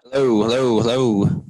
Hello, hello, hello.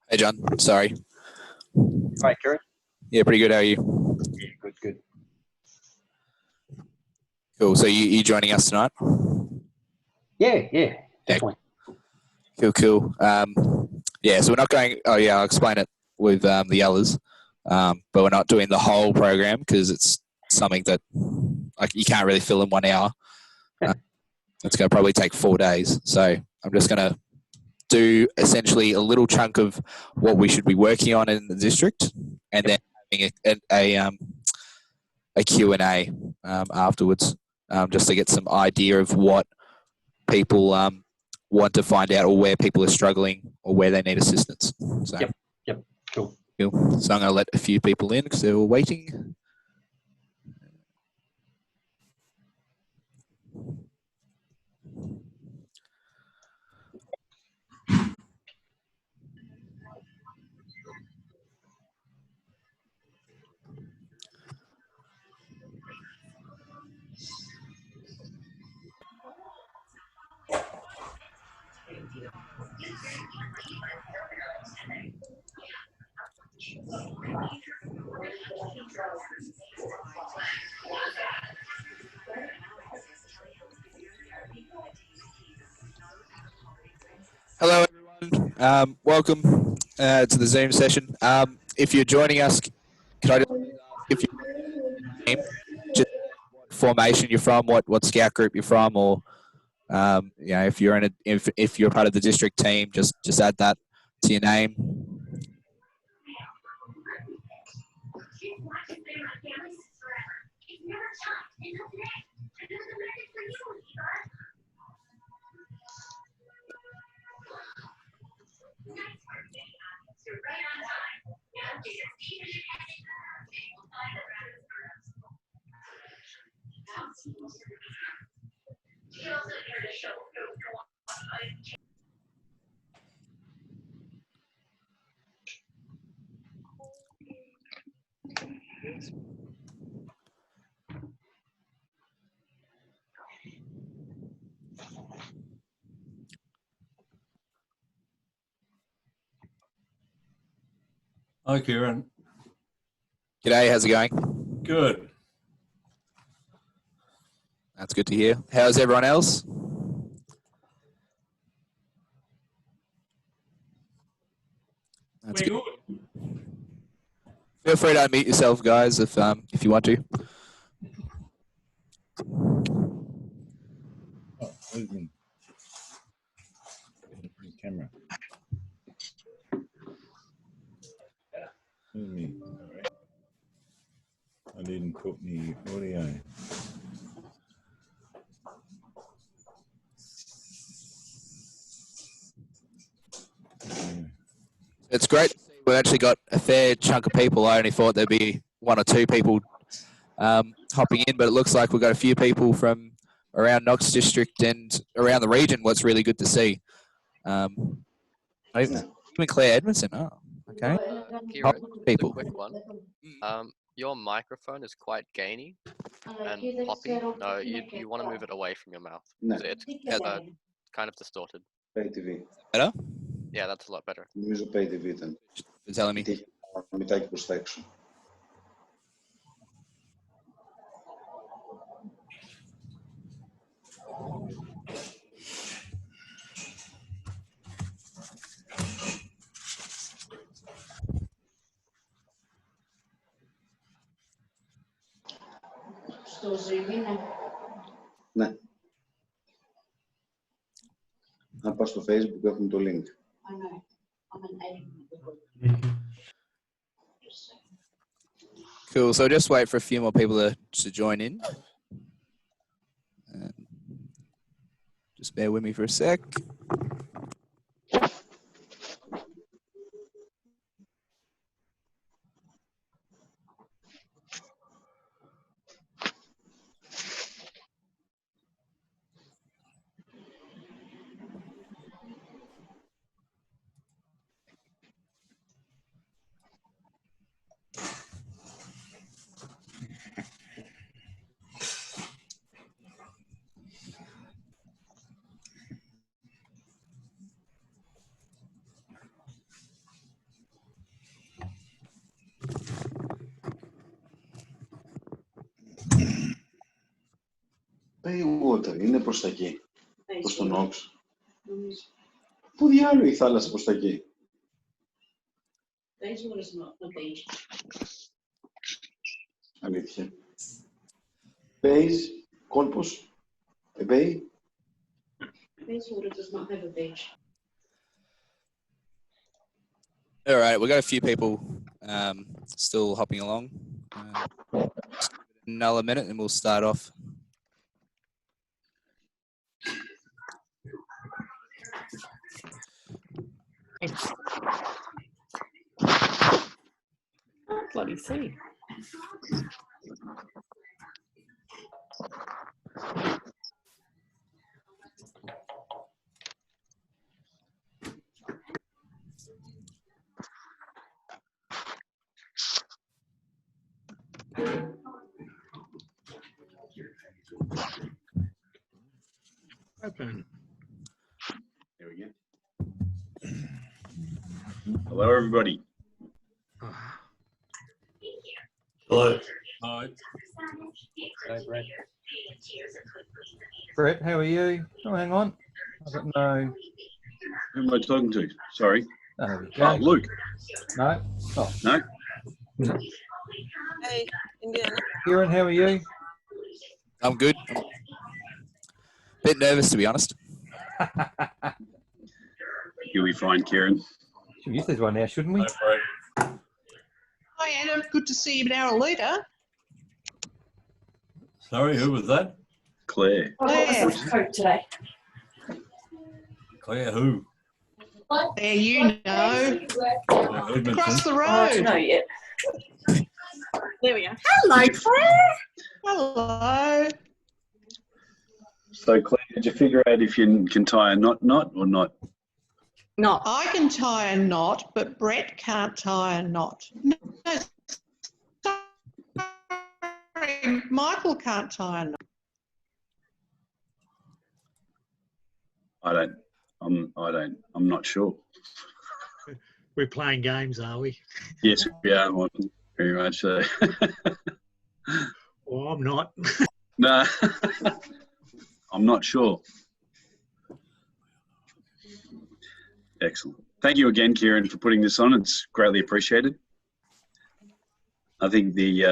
Hey, John. Sorry. Right, Kieran? Yeah, pretty good. How are you? Yeah, good, good. Cool. So you joining us tonight? Yeah, definitely. Cool. Yeah, so we're not going. Oh, yeah, I'll explain it with the others. But we're not doing the whole program because it's something that you can't really fill in 1 hour. It's going to probably take 4 days. So I'm just going to do essentially a little chunk of what we should be working on in the district, and then having a Q&A afterwards, just to get some idea of what people want to find out, or where people are struggling, or where they need assistance. So, Yep, cool. So I'm going to let a few people in because they're all waiting. Hello, everyone. Welcome to the Zoom session. If you're joining us, can I just ask if you name, just what formation you're from, what scout group you're from, or if you're if you're part of the district team, just add that to your name. Hi, Kieran. G'day, how's it going? Good. That's good to hear. How's everyone else? That's good. Feel free to unmute yourself, guys, if you want to. Oh, where's me? Camera. Where's me? All right. I didn't put me audio. It's great to see we've actually got a fair chunk of people. I only thought there'd be one or two people hopping in, but it looks like we've got a few people from around Knox district and around the region. What's really good to see. Even Claire Edmondson. Oh, okay. Kieran, People. a quick one. Your microphone is quite gainy and poppy. No, you want to move it away from your mouth. It's kind of distorted. Pay TV. Better? Yeah, that's a lot better. Νομίζω Pay TV ήταν. You're telling me. Γιατί έχει ένα μητάκι προς τα έξω. Στο Zoom είναι. Ναι. Αν πας στο Facebook έχουμε το link. I know. I'm an A. Cool. So just wait for a few more people to join in. Just bear with me for a sec. Pay water είναι προς τα εκεί. Προς τον Knox. Πού διάλογο η θάλασσα προς τα εκεί. Bayswater is not a beach. Αλήθεια. Bays, κόλπος, a bay. Bayswater does not have a beach. All right, we've got a few people still hopping along. Another minute and we'll start off. Bloody see. Open. There we go. Hello, everybody. Hello. Hi. Hey, Brett. Brett, how are you? Oh, hang on. I got no. Who am I talking to? Sorry. Oh, there we Oh, go. Luke. No. Oh, No? Hey, Indiana. Kieran, how are you? I'm good. I'm a bit nervous, to be honest. You'll be fine, Kieran. Should use this one now, shouldn't we? Hi, Brett. Hi, Adam. Good to see you an hour later. Sorry, who was that? Claire. Claire. Coat today. Claire who? There you know. Oh, Edmondson. Across the Oh, I don't road. know yet. There we are. Hello, Claire. Hello. So, Claire, did you figure out if you can tie a knot or not? No. I can tie a knot, but Brett can't tie a knot. No, sorry, Michael can't tie a knot. I'm not sure. We're playing games, are we? Yes, we are, Michael. Very much so. Well, I'm not. No, I'm not sure. Excellent. Thank you again, Kieran, for putting this on. It's greatly appreciated. I think the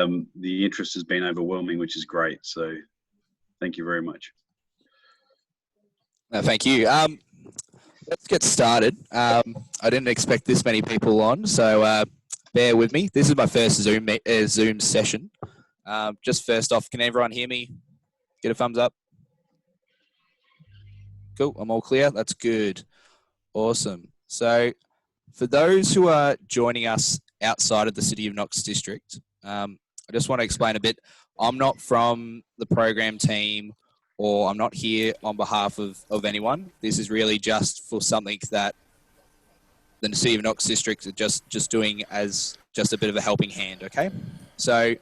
interest has been overwhelming, which is great. So thank you very much. No, thank you. Let's get started. I didn't expect this many people on, so bear with me. This is my first Zoom session. Just first off, can everyone hear me? Get a thumbs up. Cool, I'm all clear. That's good. Awesome. So for those who are joining us outside of the City of Knox district, I just want to explain a bit. I'm not from the program team, or I'm not here on behalf of anyone. This is really just for something that the City of Knox district are just doing as just a bit of a helping hand, okay? So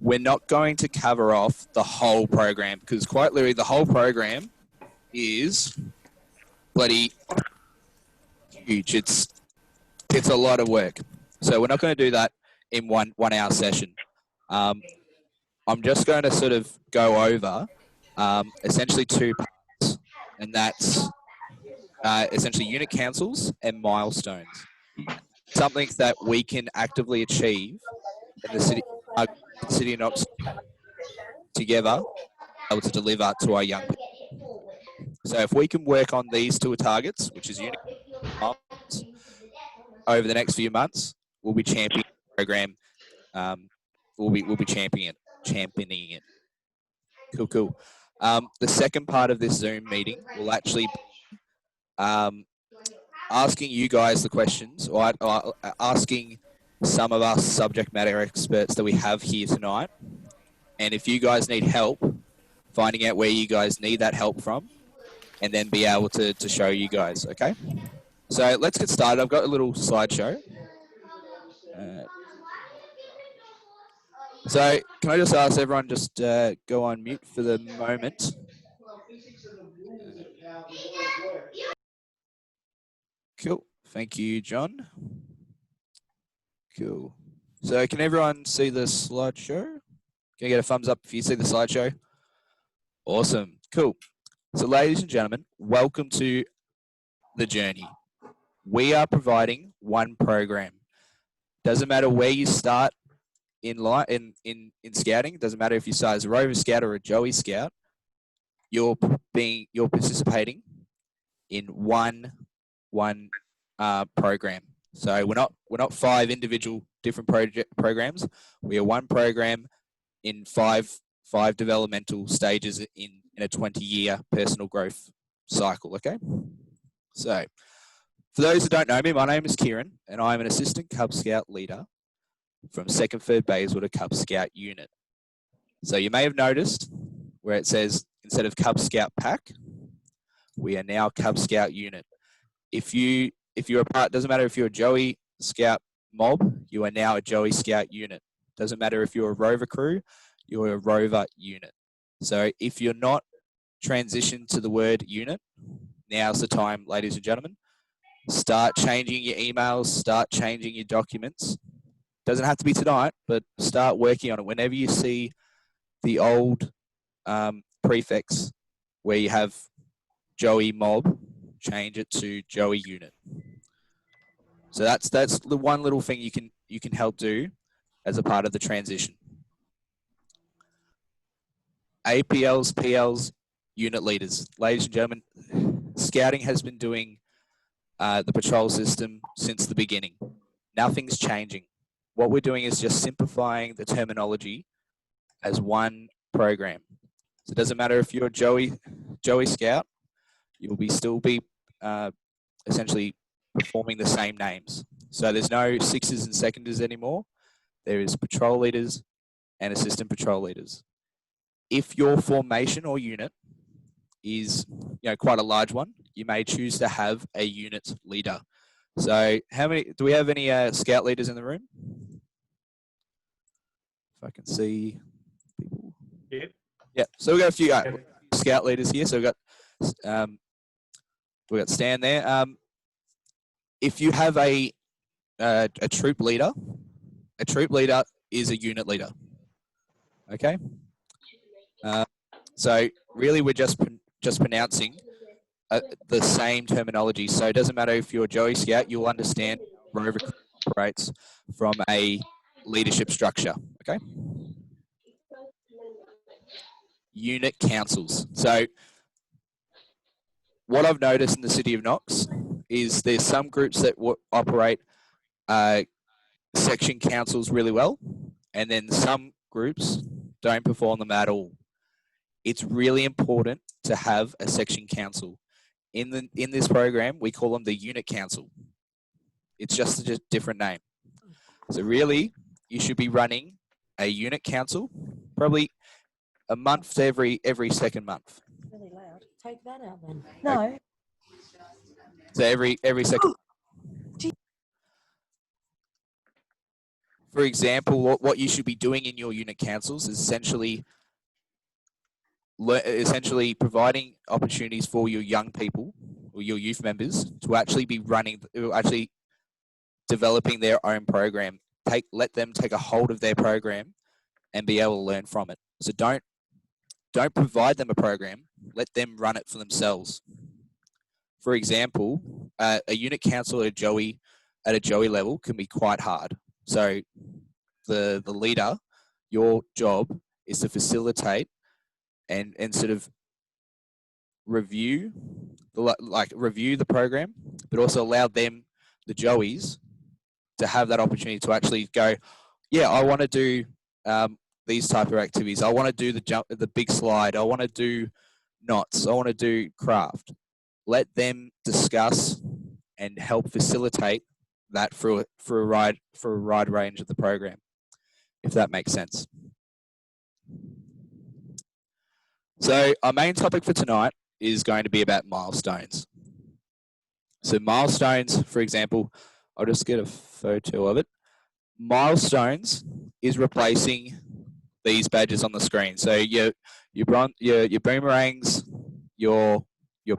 we're not going to cover off the whole program, because quite literally the whole program is bloody huge. It's a lot of work. So we're not going to do that in one hour session. I'm just going to sort of go over essentially two parts, and that's essentially unit councils and milestones. Something that we can actively achieve in the city of Knox together, able to deliver to our young people. So if we can work on these two targets, which is unit councils, over the next few months, we'll be championing the program. We'll be championing it. Cool. The second part of this Zoom meeting will actually be asking you guys the questions, or asking some of us subject matter experts that we have here tonight. And if you guys need help, finding out where you guys need that help from, and then be able to show you guys, okay? So let's get started. I've got a little slideshow. So can I just ask everyone just go on mute for the moment? Cool. Thank you, John. Cool. So can everyone see the slideshow? Can I get a thumbs up if you see the slideshow? Awesome. Cool. So ladies and gentlemen, welcome to the journey. We are providing one program. Doesn't matter where you start in scouting. Doesn't matter if you start as a Rover Scout or a Joey Scout. You're participating in one program. So we're not five individual different programs. We are one program in five developmental stages in a 20-year personal growth cycle. Okay. So for those who don't know me, my name is Kieran, and I'm an assistant Cub Scout leader from 2nd 3rd Bayswater Cub Scout unit. So you may have noticed where it says instead of Cub Scout pack, we are now Cub Scout unit. If you're a part, doesn't matter if you're a Joey Scout mob, you are now a Joey Scout unit. Doesn't matter if you're a Rover crew, you're a Rover unit. So if you're not transitioned to the word unit, now's the time, ladies and gentlemen. Start changing your emails, start changing your documents, doesn't have to be tonight, but start working on it. Whenever you see the old prefix where you have Joey Mob, change it to Joey Unit. So that's the one little thing you can help do as a part of the transition. APLs, PLs, unit leaders. Ladies and gentlemen, Scouting has been doing the patrol system since the beginning. Nothing's changing. What we're doing is just simplifying the terminology as one program. So it doesn't matter if you're Joey Scout, you'll still be essentially performing the same names. So there's no sixers and seconders anymore. There is patrol leaders and assistant patrol leaders. If your formation or unit is quite a large one, you may choose to have a unit leader. So do we have any scout leaders in the room? If I can see people. Yeah. So we've got a few scout leaders here. So we've got Stan there. If you have a troop leader is a unit leader. Okay. So really, we're just pronouncing the same terminology. So it doesn't matter if you're Joey Scout, you'll understand Rover operates from a leadership structure. Okay. Unit councils. So what I've noticed in the city of Knox is there's some groups that operate section councils really well, and then some groups don't perform them at all. It's really important to have a section council. In this program, we call them the unit council. It's just a different name. So really, you should be running a unit council, probably a month to every second month. Really loud. Take that out then. No. So every second. For example, what you should be doing in your unit councils is essentially providing opportunities for your young people or your youth members to actually be developing their own program. Let them take a hold of their program and be able to learn from it. So don't provide them a program. Let them run it for themselves. For example, a unit council at a Joey level can be quite hard. So the leader, your job is to facilitate and sort of review the program, but also allow them, the Joeys, to have that opportunity to actually go, yeah, I want to do these type of activities. I want to do the big slide. I want to do knots. I want to do craft. Let them discuss and help facilitate that for a wide range of the program, if that makes sense. So our main topic for tonight is going to be about milestones. So milestones, for example, I'll just get a photo of it. Milestones is replacing these badges on the screen. So your boomerangs, your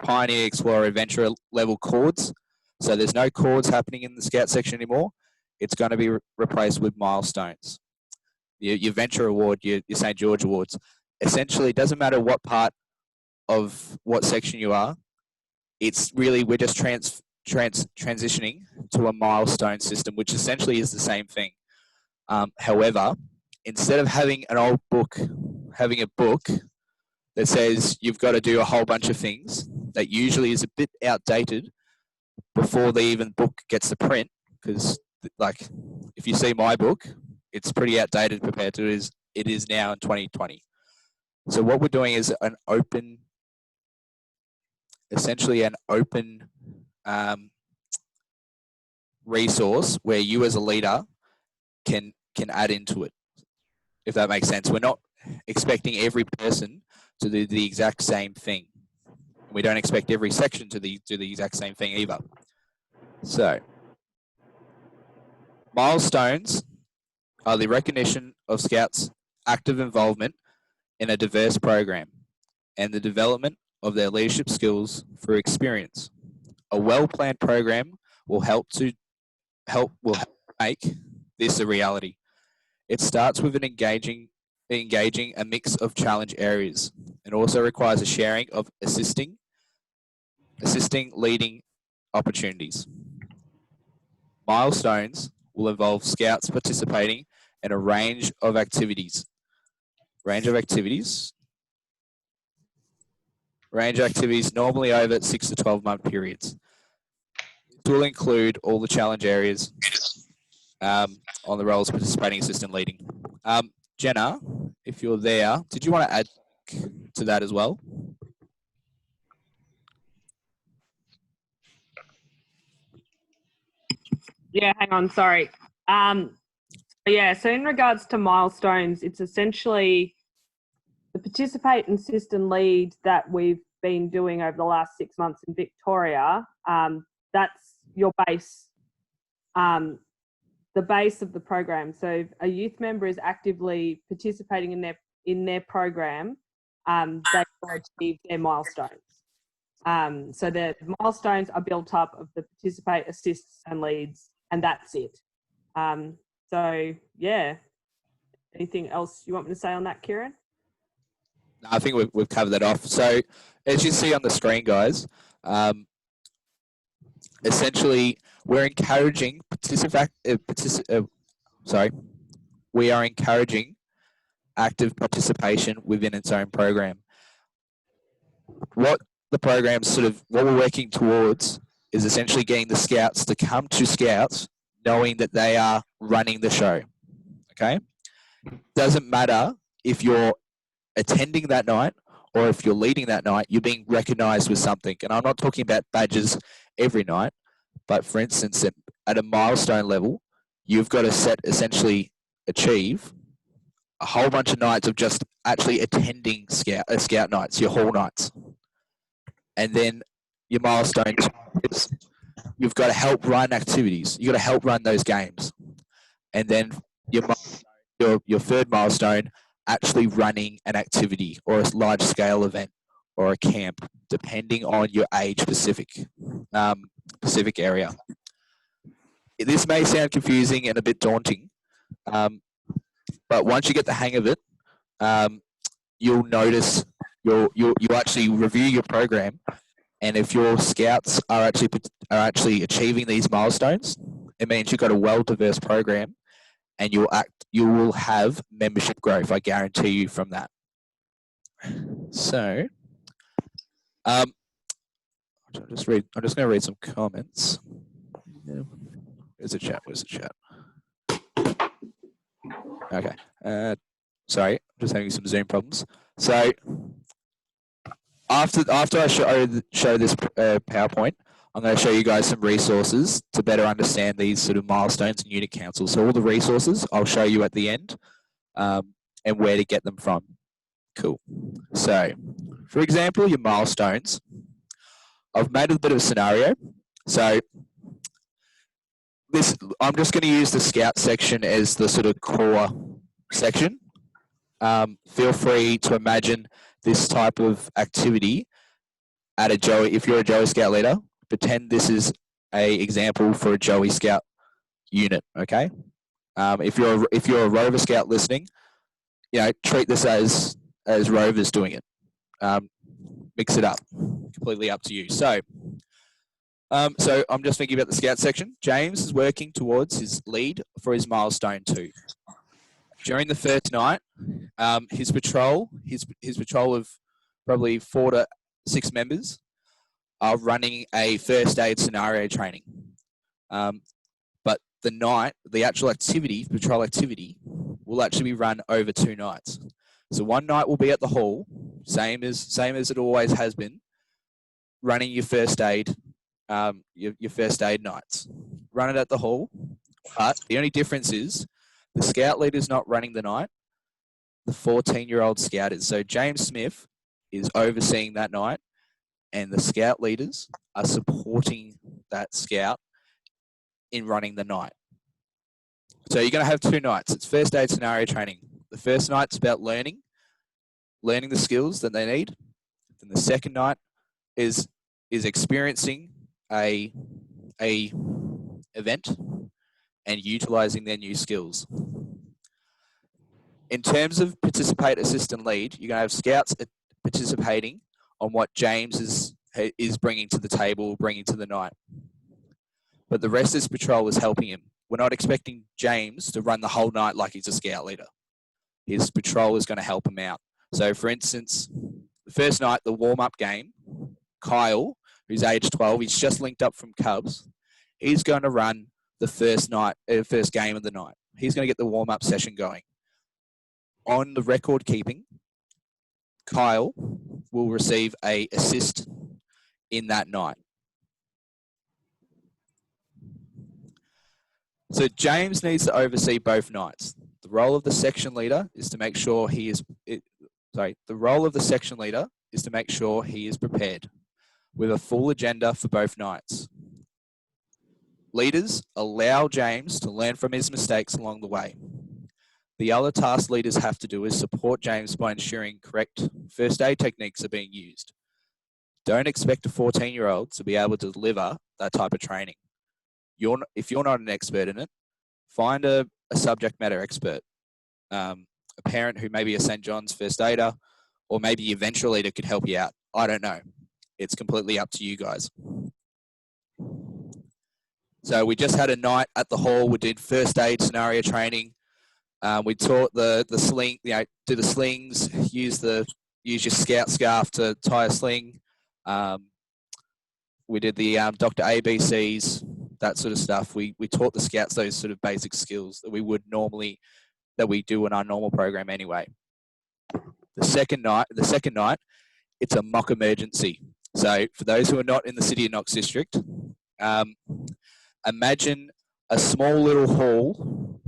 Pioneer, Explorer, Adventurer level cords. So there's no cords happening in the Scout section anymore. It's going to be replaced with milestones. Your Venture Award, your St. George Awards. Essentially, it doesn't matter what part of what section you are. It's really, we're just transitioning to a milestone system, which essentially is the same thing. However, instead of having an old book, having a book that says you've got to do a whole bunch of things that usually is a bit outdated before the book gets to print, because like if you see my book, it's pretty outdated compared to it is now in 2020. So what we're doing is essentially an open resource where you as a leader can add into it, if that makes sense. We're not expecting every person to do the exact same thing. We don't expect every section to do the exact same thing either. So milestones are the recognition of Scouts' active involvement in a diverse program and the development of their leadership skills through experience. A well-planned program will help make this a reality. It starts with an engaging a mix of challenge areas, and also requires a sharing of assisting, leading opportunities. Milestones will involve scouts participating in a range of activities. Range of activities normally over 6 to 12 month periods. This will include all the challenge areas on the roles participating, assistant, leading. Jenna, if you're there, did you want to add to that as well? Yeah, hang on, sorry. Yeah, so in regards to milestones, it's essentially the participate, assist and lead that we've been doing over the last 6 months in Victoria. That's your base, the base of the program. So if a youth member is actively participating in their program, they will achieve their milestones. So the milestones are built up of the participate, assists and leads, and that's it. So yeah, anything else you want me to say on that, Kieran? No, I think we've covered that off. So as you see on the screen, guys, essentially we're encouraging we are encouraging active participation within its own program. What the program's what we're working towards is essentially getting the scouts to come to scouts knowing that they are running the show. Okay? Doesn't matter if you're attending that night or if you're leading that night, you're being recognized with something. And I'm not talking about badges every night, but for instance, at a milestone level, you've got to essentially achieve a whole bunch of nights of just actually attending scout nights, your hall nights. And then your milestones, you've got to help run activities. You've got to help run those games. And then your third milestone, actually running an activity or a large-scale event or a camp, depending on your age-specific area. This may sound confusing and a bit daunting, but once you get the hang of it, you'll notice you actually review your program, and if your scouts are actually achieving these milestones, it means you've got a well-diverse program, and you will have membership growth. I guarantee you from that. So, I'm just going to read some comments. Where's the chat? Okay. Sorry, I'm just having some Zoom problems. So, after I show this PowerPoint, I'm going to show you guys some resources to better understand these sort of milestones and unit councils. So all the resources I'll show you at the end, and where to get them from. Cool. So, for example, your milestones. I've made a bit of a scenario. So I'm just going to use the Scout section as the sort of core section. Feel free to imagine this type of activity at a Joey. If you're a Joey Scout leader, pretend this is a example for a Joey Scout unit. Okay. If you're a Rover Scout listening, treat this as Rovers doing it. Mix it up. Completely up to you. So I'm just thinking about the Scout section. James is working towards his lead for his milestone 2. During the first night, his patrol of probably 4 to 6 members are running a first aid scenario training. But the actual activity, patrol activity, will actually be run over 2 nights. So one night will be at the hall, same as it always has been, running your first aid, your first aid nights. Run it at the hall, but the only difference is the scout leader is not running the night. The 14-year-old scout is. So James Smith is overseeing that night, and the scout leaders are supporting that scout in running the night. So you're going to have 2 nights. It's first aid scenario training. The first night's about learning the skills that they need. Then the second night is experiencing a event and utilizing their new skills. In terms of participate, assist, and lead, you're going to have scouts participating on what James is bringing to the table, bringing to the night. But the rest of this patrol is helping him. We're not expecting James to run the whole night like he's a scout leader. His patrol is going to help him out. So, for instance, the first night, the warm-up game, Kyle, who's age 12, he's just linked up from Cubs. He's going to run the first game of the night. He's going to get the warm-up session going. On the record keeping, Kyle will receive an assist in that night. So James needs to oversee both nights. The role of the section leader is to make sure he is prepared with a full agenda for both nights. Leaders allow James to learn from his mistakes along the way. The other task leaders have to do is support James by ensuring correct first aid techniques are being used. Don't expect a 14-year-old to be able to deliver that type of training. If you're not an expert in it, find a subject matter expert, a parent who may be a St. John's first aider, or maybe your venture leader could help you out. I don't know. It's completely up to you guys. So we just had a night at the hall. We did first aid scenario training. We taught the sling, do the slings, use your scout scarf to tie a sling. We did the Dr. ABCs, that sort of stuff. We taught the scouts those sort of basic skills that we do in our normal program anyway. The second night, it's a mock emergency. So for those who are not in the City of Knox district, imagine a small little hall,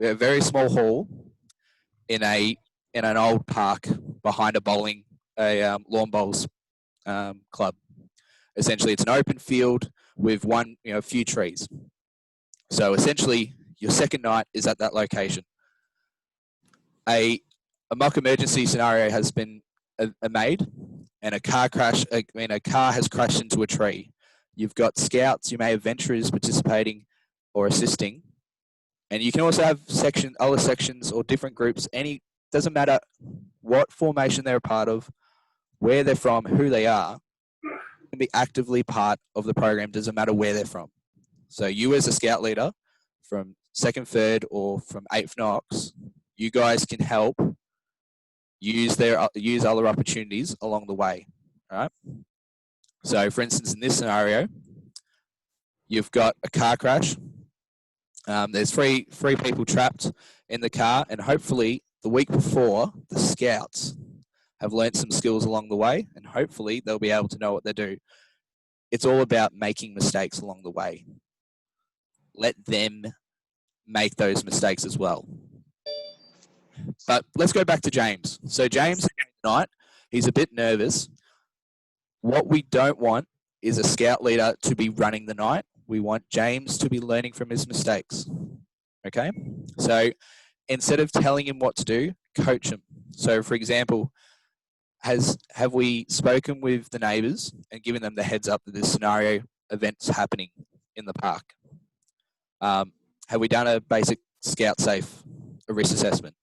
a very small hall in an old park behind a lawn bowls club. Essentially, it's an open field with a few trees. So essentially, your second night is at that location. A mock emergency scenario has been made, and a car has crashed into a tree. You've got scouts, you may have venturers participating or assisting, and you can also have other sections or different groups. Doesn't matter what formation they're a part of, where they're from, who they are, can be actively part of the program. Doesn't matter where they're from. So you as a scout leader from 2nd, 3rd, or from 8th Knox, you guys can help use other opportunities along the way. All right. So for instance, in this scenario, you've got a car crash. There's three people trapped in the car, and hopefully the week before, the scouts have learned some skills along the way, and hopefully they'll be able to know what they do. It's all about making mistakes along the way. Let them make those mistakes as well. But let's go back to James. So James tonight, he's a bit nervous. What we don't want is a scout leader to be running the night. We want James to be learning from his mistakes. Okay? So instead of telling him what to do, coach him. So for example, have we spoken with the neighbours and given them the heads up that this scenario event's happening in the park? Have we done a basic scout safe risk assessment?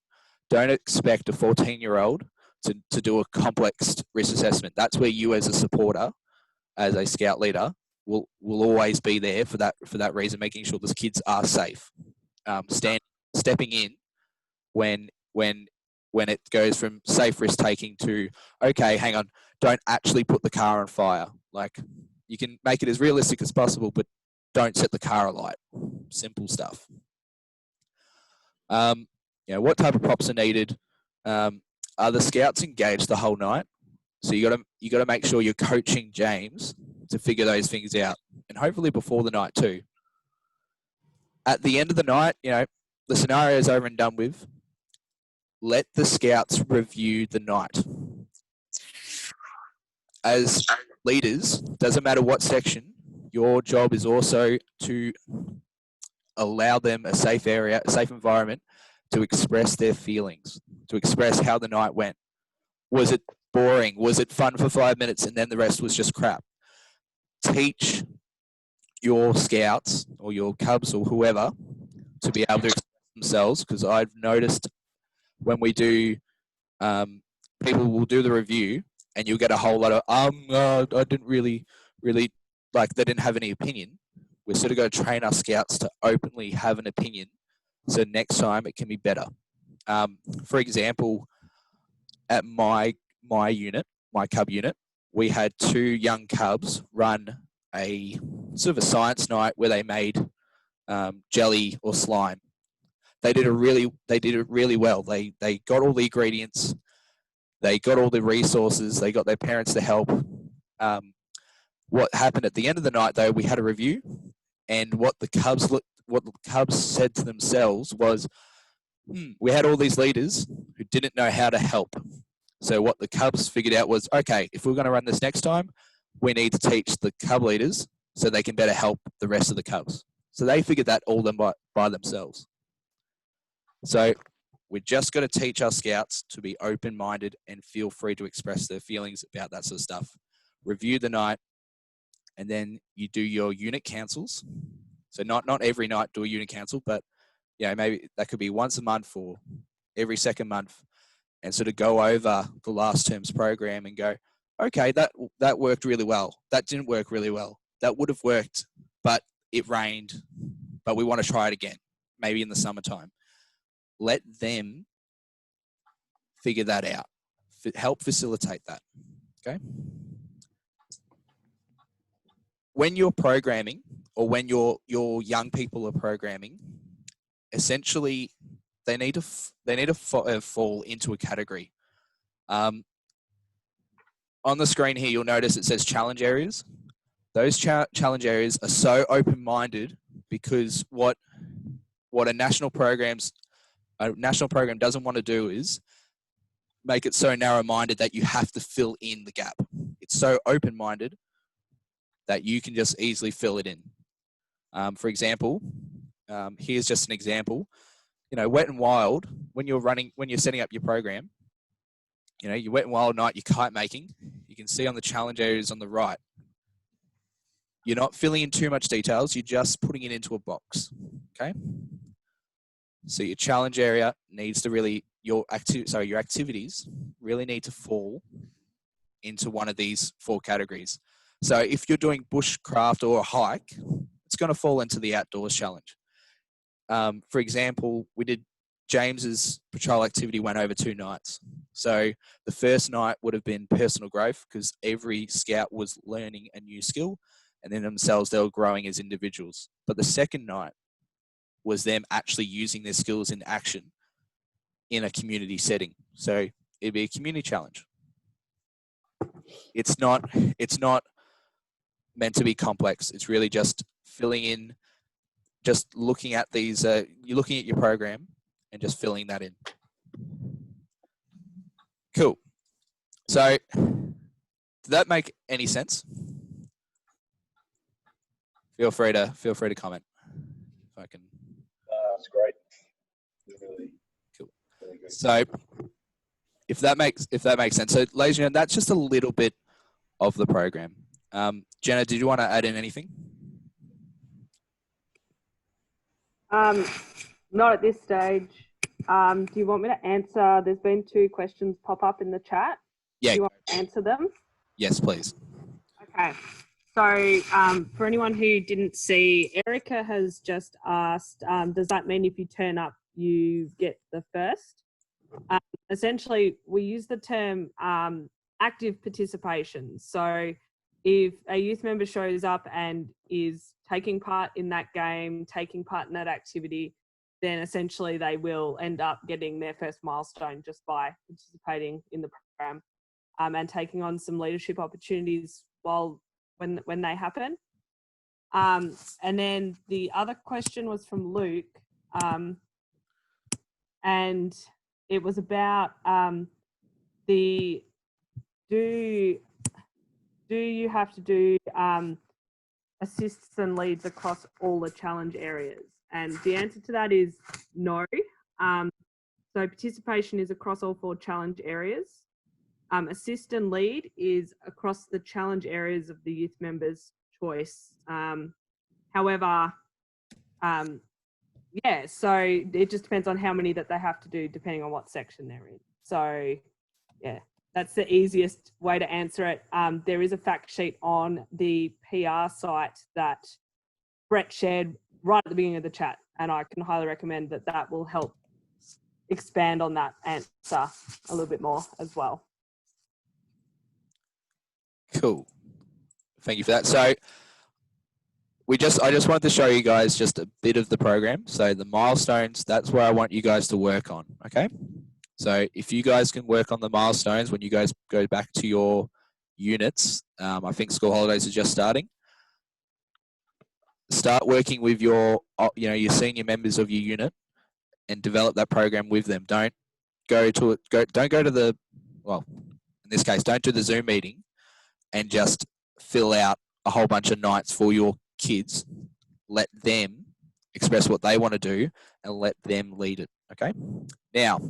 Don't expect a 14-year-old to do a complex risk assessment. That's where you as a supporter, as a scout leader, will always be there for that reason, making sure the kids are safe. Stepping in when it goes from safe risk taking to, okay, hang on, don't actually put the car on fire. Like, you can make it as realistic as possible, but don't set the car alight. Simple stuff. What type of props are needed? Are the scouts engaged the whole night? So you got to make sure you're coaching James to figure those things out, and hopefully before the night too. At the end of the night, the scenario is over and done with. Let the scouts review the night. As leaders, doesn't matter what section, your job is also to allow them a safe area, a safe environment to express their feelings, to express how the night went. Was it boring? Was it fun for 5 minutes and then the rest was just crap? Teach your scouts or your cubs or whoever to be able to express themselves, because I've noticed when we do, people will do the review and you'll get a whole lot of, I didn't really, like, they didn't have any opinion. We're sort of going to train our scouts to openly have an opinion, so next time it can be better. For example, at my unit, my cub unit, we had 2 young cubs run a sort of a science night where they made jelly or slime. They did it really well. They got all the ingredients, they got all the resources, they got their parents to help. What happened at the end of the night, though, we had a review, and what the Cubs said to themselves was, we had all these leaders who didn't know how to help. So what the Cubs figured out was, okay, if we're going to run this next time, we need to teach the Cub leaders so they can better help the rest of the Cubs. So they figured that all by themselves. So we're just got to teach our scouts to be open-minded and feel free to express their feelings about that sort of stuff. Review the night, and then you do your unit councils. So not every night do a unit council, but maybe that could be once a month or every second month, and sort of go over the last term's program and go, okay, that worked really well. That didn't work really well. That would have worked, but it rained, but we want to try it again, maybe in the summertime. Let them figure that out. Help facilitate that, okay? When you're programming, or when your young people are programming, essentially they need to fall into a category. On the screen here, you'll notice it says challenge areas. Those challenge areas are so open-minded because what a national program doesn't want to do is make it so narrow-minded that you have to fill in the gap. It's so open-minded that you can just easily fill it in. For example, here's just an example. Wet and wild, when you're setting up your program, your wet and wild night, you're kite making, you can see on the challenge areas on the right, you're not filling in too much details, you're just putting it into a box, okay? So your challenge area needs to really, your activities really need to fall into one of these 4 categories. So if you're doing bushcraft or a hike, it's going to fall into the outdoors challenge. For example, we did James's patrol activity went over 2 nights. So the first night would have been personal growth because every scout was learning a new skill, and then themselves they were growing as individuals. But the second night was them actually using their skills in action in a community setting. So it'd be a community challenge. It's not meant to be complex. It's really just filling in, just looking at these, you're looking at your program and just filling that in. Cool. So did that make any sense? Feel free to comment if I can. That's great. Really cool. Really good. So if that makes sense. So ladies and gentlemen, that's just a little bit of the program. Jenna, did you want to add in anything? Not at this stage. Do you want me to answer? There's been 2 questions pop up in the chat. Yeah. Do you want to answer them? Yes, please. Okay. So for anyone who didn't see, Erica has just asked, does that mean if you turn up, you get the first? Essentially, we use the term active participation. So if a youth member shows up and is taking part in that game, taking part in that activity, then essentially they will end up getting their first milestone just by participating in the program and taking on some leadership opportunities when they happen. And then the other question was from Luke, and it was about do you have to do assists and leads across all the challenge areas? And the answer to that is no. So participation is across all 4 challenge areas. Assist and lead is across the challenge areas of the youth members' choice. However, yeah, so it just depends on how many that they have to do depending on what section they're in. So yeah, that's the easiest way to answer it. There is a fact sheet on the PR site that Brett shared right at the beginning of the chat, and I can highly recommend that. That will help expand on that answer a little bit more as well. Cool. Thank you for that. So I just wanted to show you guys just a bit of the program. So the milestones, that's where I want you guys to work on, okay? So if you guys can work on the milestones when you guys go back to your units, I think school holidays are just starting. Start working with your senior members of your unit and develop that program with them. Don't go to the, well, in this case, don't do the Zoom meeting and just fill out a whole bunch of nights for your kids. Let them express what they want to do and let them lead it, okay? Now,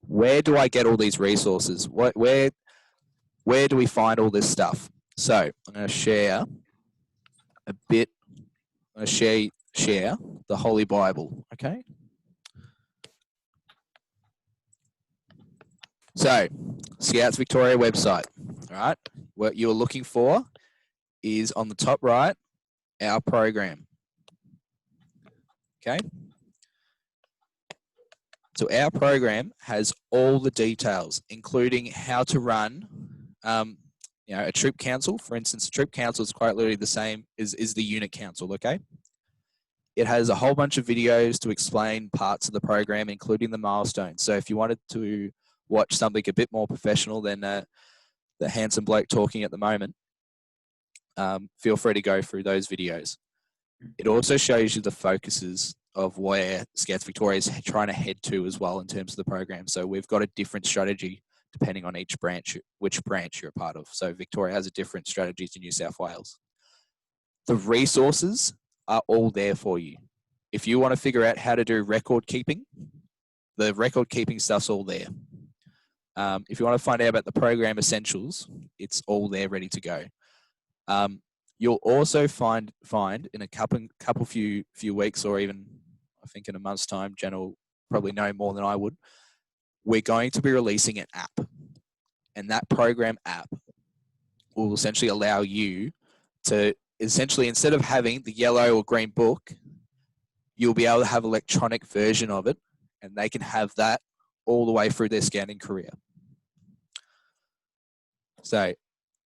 where do I get all these resources? Where do we find all this stuff? So I'm going to share a bit. I'm going to share the Holy Bible, okay? So, Scouts Victoria website, all right? What you're looking for is on the top right, our program, okay? So our program has all the details, including how to run, a troop council. For instance, a troop council is quite literally the same as the unit council, okay? It has a whole bunch of videos to explain parts of the program, including the milestones. So if you wanted to watch something a bit more professional than the handsome bloke talking at the moment, feel free to go through those videos. It also shows you the focuses of where Scouts Victoria is trying to head to as well in terms of the program. So we've got a different strategy depending on each branch, which branch you're a part of. So Victoria has a different strategy to New South Wales. The resources are all there for you. If you want to figure out how to do record keeping, the record keeping stuff's all there. If you want to find out about the program essentials, it's all there ready to go. You'll also find in a couple few weeks, or even I think in a month's time, Jen will probably know more than I would, we're going to be releasing an app. And that program app will essentially allow you to essentially, instead of having the yellow or green book, you'll be able to have an electronic version of it, and they can have that all the way through their scanning career. So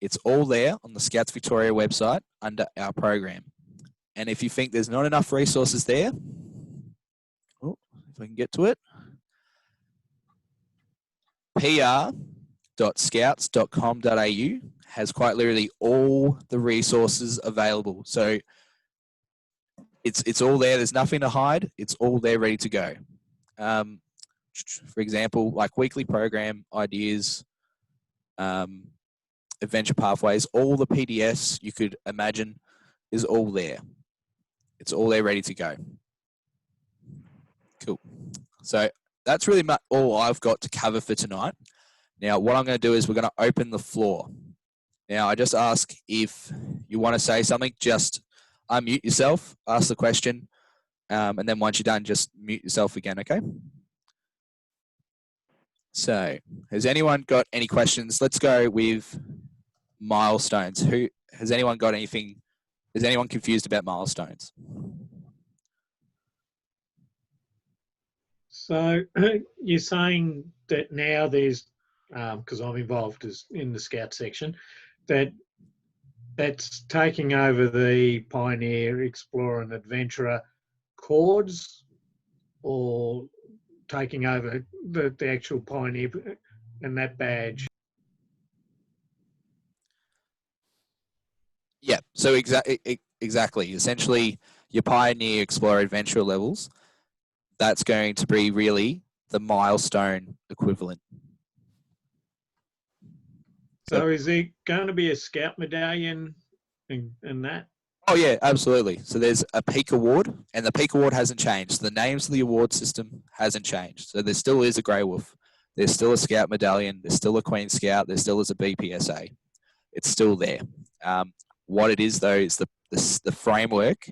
it's all there on the Scouts Victoria website under our program. And if you think there's not enough resources there, if I can get to it, pr.scouts.com.au has quite literally all the resources available. So it's all there. There's nothing to hide. It's all there ready to go. For example, like weekly program ideas, adventure pathways, all the PDFs you could imagine is all there. It's all there ready to go. Cool. So that's really all I've got to cover for tonight. Now, what I'm going to do is we're going to open the floor. Now, I just ask if you want to say something, just unmute yourself, ask the question, and then once you're done, just mute yourself again, okay? So, has anyone got any questions? Let's go with milestones. Has anyone got anything? Is anyone confused about milestones? So you're saying that now there's, because I'm involved in the Scout section, that's taking over the Pioneer, Explorer and Adventurer cords, or taking over the actual Pioneer and that badge? Yeah, so exactly. Essentially, your Pioneer, Explorer, Adventurer levels, that's going to be really the milestone equivalent. So is there going to be a Scout medallion and that? Oh yeah, absolutely. So there's a Peak Award, and the Peak Award hasn't changed. So the names of the award system hasn't changed. So there still is a Grey Wolf. There's still a Scout medallion. There's still a Queen Scout. There still is a BPSA. It's still there. What it is though is the framework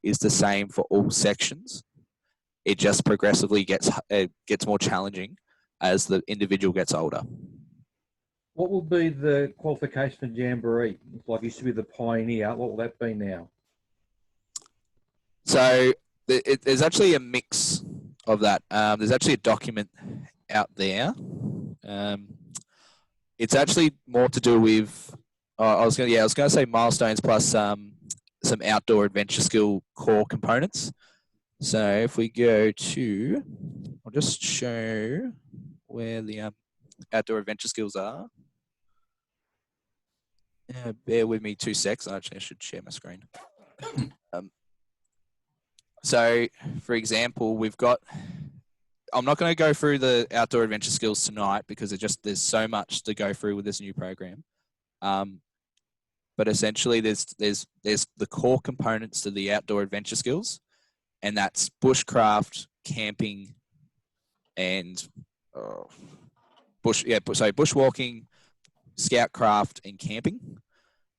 is the same for all sections, It just progressively gets more challenging as the individual gets older. What will be the qualification for Jamboree? Like it used to be the Pioneer. What will that be now? So there's actually a mix of that. There's actually a document out there. It's actually more to do with. I was going to say milestones plus some outdoor adventure skill core components. So if we go to, I'll just show where the outdoor adventure skills are. Bear with me 2 secs. Actually, I should share my screen. So, for example, we've got. I'm not going to go through the outdoor adventure skills tonight because there's so much to go through with this new program. But essentially, there's the core components to the outdoor adventure skills, and that's bushcraft, camping, and bushwalking, scoutcraft, and camping.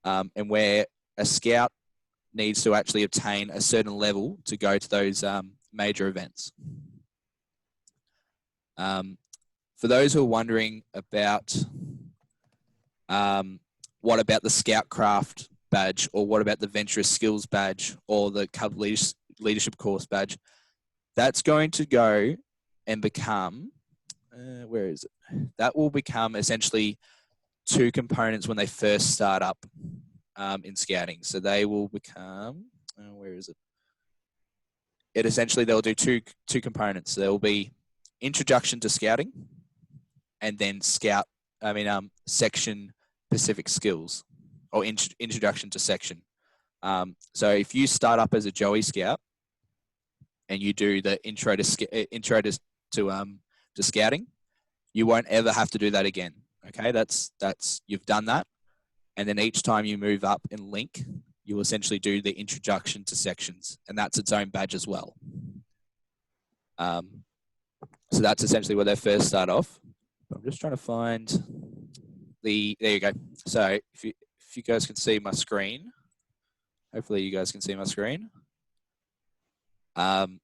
And where a scout needs to actually obtain a certain level to go to those major events. For those who are wondering about what about the Scoutcraft badge, or what about the Venturous Skills badge, or the Cub Leadership Course badge, that's going to go and become, where is it? That will become essentially 2 components when they first start up in scouting. So they will become, where is it? It essentially, they'll do two components. There will be introduction to scouting, and then section specific skills, or introduction to section. So if you start up as a Joey Scout and you do the intro to scouting, you won't ever have to do that again. Okay, that's you've done that, and then each time you move up in link, you will essentially do the introduction to sections, and that's its own badge as well. So that's essentially where they first start off. I'm just trying to find there you go. So if you guys can see my screen, hopefully you guys can see my screen. The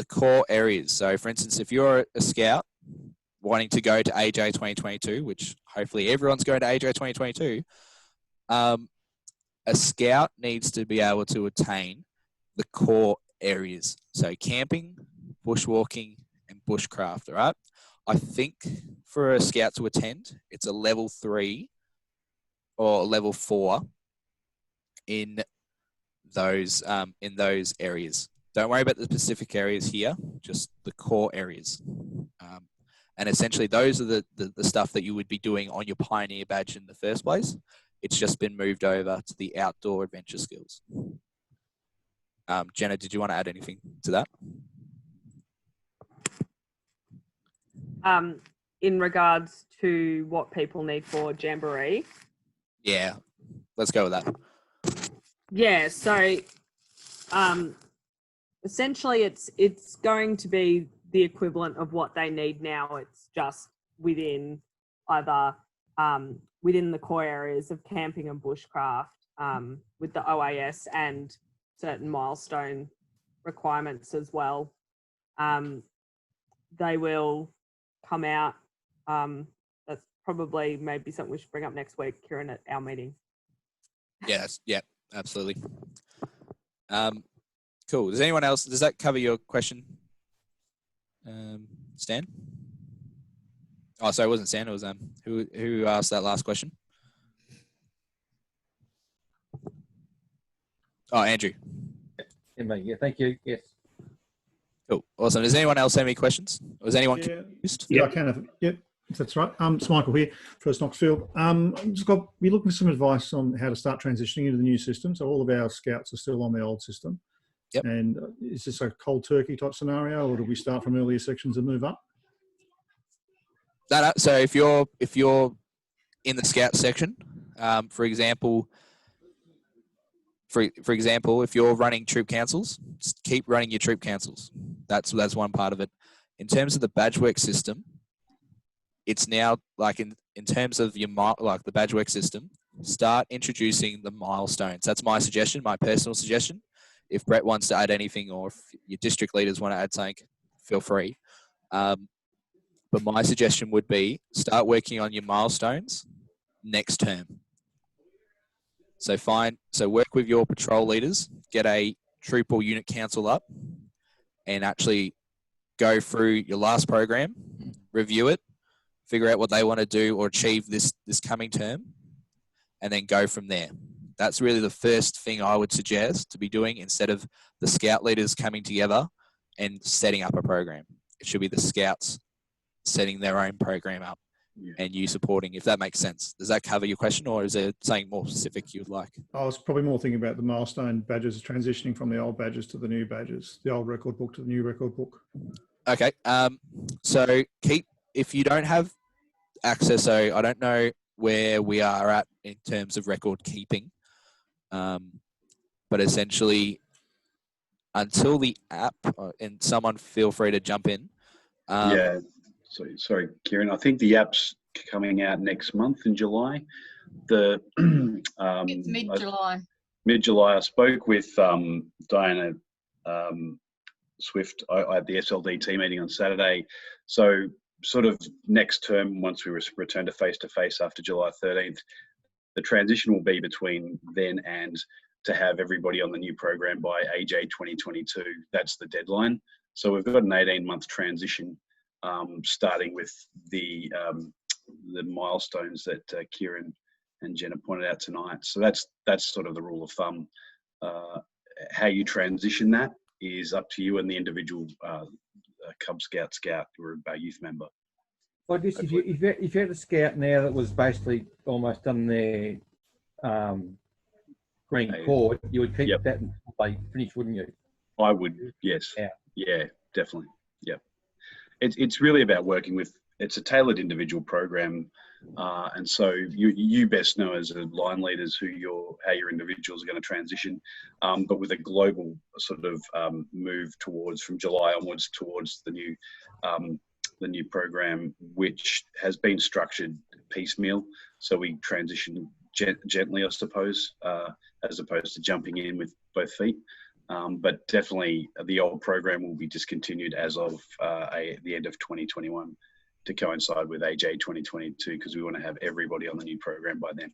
core areas. So for instance, if you're a scout wanting to go to AJ 2022, which hopefully everyone's going to AJ 2022, a scout needs to be able to attain the core areas. So camping, bushwalking, and bushcraft, all right? I think for a scout to attend, it's a level 3 or level 4 in those areas. Don't worry about the specific areas here, just the core areas. And essentially, those are the stuff that you would be doing on your Pioneer badge in the first place. It's just been moved over to the outdoor adventure skills. Jenna, did you want to add anything to that? In regards to what people need for Jamboree? Yeah, let's go with that. Yeah, so essentially it's going to be the equivalent of what they need now. It's just within either within the core areas of camping and bushcraft, with the OAS and certain milestone requirements as well. They will come out. That's probably maybe something we should bring up next week, Kieran, at our meeting. Yes, yeah, absolutely. Cool. Does anyone else, does that cover your question, Stan? Oh, sorry, it wasn't Stan, it was who asked that last question? Oh, Andrew. Yeah, mate. Yeah, thank you. Yes. Cool. Awesome. Does anyone else have any questions? Was anyone confused? Yeah, I can have. Yep, that's right. It's Michael here, First Knoxfield. We're looking for some advice on how to start transitioning into the new system. So all of our scouts are still on the old system. Yep. And is this a cold turkey type scenario, or do we start from earlier sections and move up? So if you're in the scout section, for example, if you're running troop councils, just keep running your troop councils. That's one part of it. In terms of the badge work system, it's now like in terms of the badge work system, start introducing the milestones. That's my suggestion, my personal suggestion. If Brett wants to add anything, or if your district leaders want to add something, feel free. But my suggestion would be start working on your milestones next term. So work with your patrol leaders, get a troop or unit council up, and actually go through your last program, review it, figure out what they want to do or achieve this coming term, and then go from there. That's really the first thing I would suggest to be doing instead of the scout leaders coming together and setting up a program. It should be the scouts setting their own program up and you supporting, if that makes sense. Does that cover your question, or is there something more specific you'd like? I was probably more thinking about the milestone badges transitioning from the old badges to the new badges, the old record book to the new record book. Okay. So if you don't have access, so I don't know where we are at in terms of record keeping, but essentially until the app, and someone feel free to jump in. Yeah. So, sorry, Kieran. I think the app's coming out next month in July. It's mid-July. Mid-July. I spoke with Diana Swift at the SLDT meeting on Saturday. So sort of next term, once we return to face-to-face after July 13th, the transition will be between then and to have everybody on the new program by AJ 2022. That's the deadline. So we've got an 18-month transition, starting with the milestones that Kieran and Jenna pointed out tonight. So that's sort of the rule of thumb. How you transition that is up to you and the individual Cub Scout or youth member. Well, I guess if you had a scout now that was basically almost done their green cord, you would keep that until they finish, wouldn't you? I would, yes. Yeah, definitely. Yep. It's really about working with, it's a tailored individual program. And so you best know as a line leaders how your individuals are going to transition, but with a global sort of move towards, from July onwards, towards the new program, which has been structured piecemeal. So we transition gently, I suppose, as opposed to jumping in with both feet. But definitely the old program will be discontinued as of the end of 2021 to coincide with AJ 2022, because we want to have everybody on the new program by then.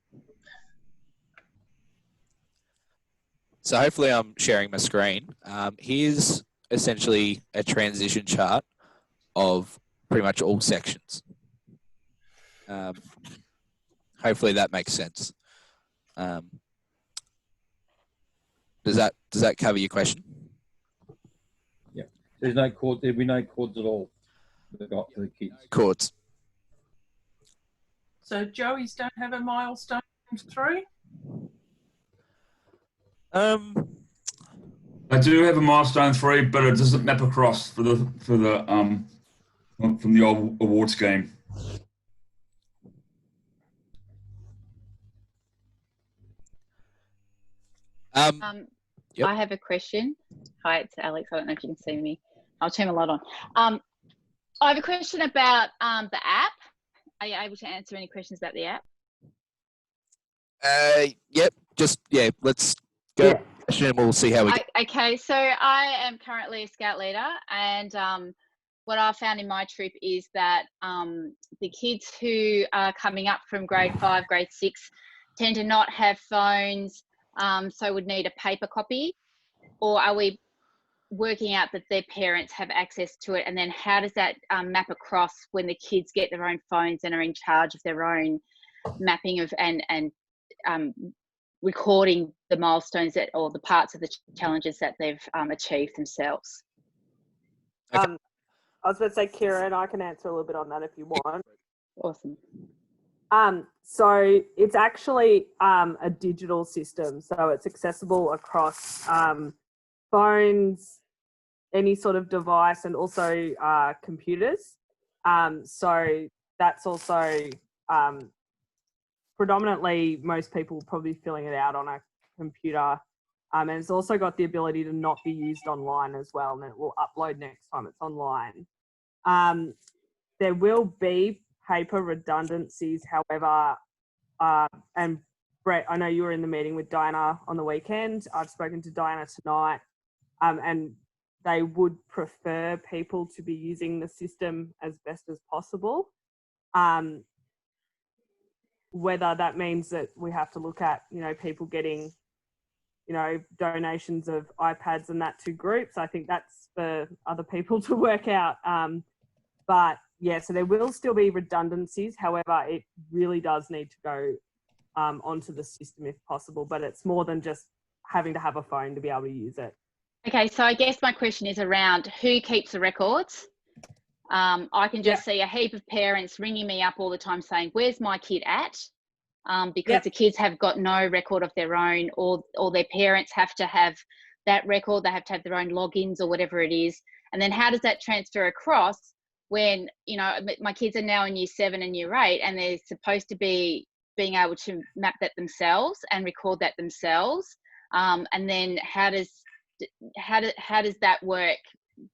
So hopefully I'm sharing my screen. Here's essentially a transition chart of pretty much all sections. Hopefully that makes sense. Does that cover your question? Yeah. There'll be no cords at all for the kids. Cords. So Joey's don't have a milestone 3? I do have a milestone 3, but it doesn't map across for the from the old award scheme. I have a question. Hi, it's Alex. I don't know if you can see me. I'll turn my light on. I have a question about the app. Are you able to answer any questions about the app? Yep. Let's go. Yeah. And we'll see how we go. Okay, so I am currently a scout leader, and what I found in my troop is that the kids who are coming up from grade 5, grade 6 tend to not have phones, so would need a paper copy. Or are we working out that their parents have access to it, and then how does that map across when the kids get their own phones and are in charge of their own mapping of and recording the milestones or the parts of the challenges that they've achieved themselves? Okay. I was about to say, Kieran, I can answer a little bit on that if you want. Awesome. So it's actually a digital system, so it's accessible across phones, any sort of device, and also computers. So that's also predominantly most people probably filling it out on a computer. And it's also got the ability to not be used online as well, and it will upload next time it's online. There will be paper redundancies, however, and Brett, I know you were in the meeting with Diana on the weekend. I've spoken to Diana tonight, and they would prefer people to be using the system as best as possible. Whether that means that we have to look at, people getting, donations of iPads and that to groups, I think that's for other people to work out. But yeah, so there will still be redundancies. However, it really does need to go onto the system if possible, but it's more than just having to have a phone to be able to use it. Okay, so I guess my question is around who keeps the records. I can just see a heap of parents ringing me up all the time saying, where's my kid at? Because the kids have got no record of their own, or their parents have to have that record. They have to have their own logins or whatever it is. And then how does that transfer across when, my kids are now in year 7 and year 8, and they're supposed to be being able to map that themselves and record that themselves. And then how does that work,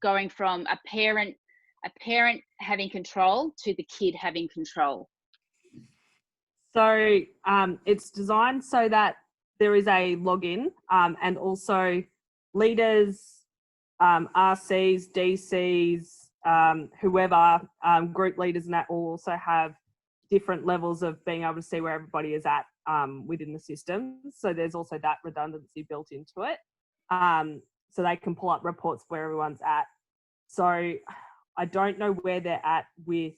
going from a parent having control to the kid having control? So it's designed so that there is a login, and also leaders, RCs, DCs, whoever, group leaders and that will also have different levels of being able to see where everybody is at within the system. So there's also that redundancy built into it. So they can pull up reports where everyone's at. So I don't know where they're at with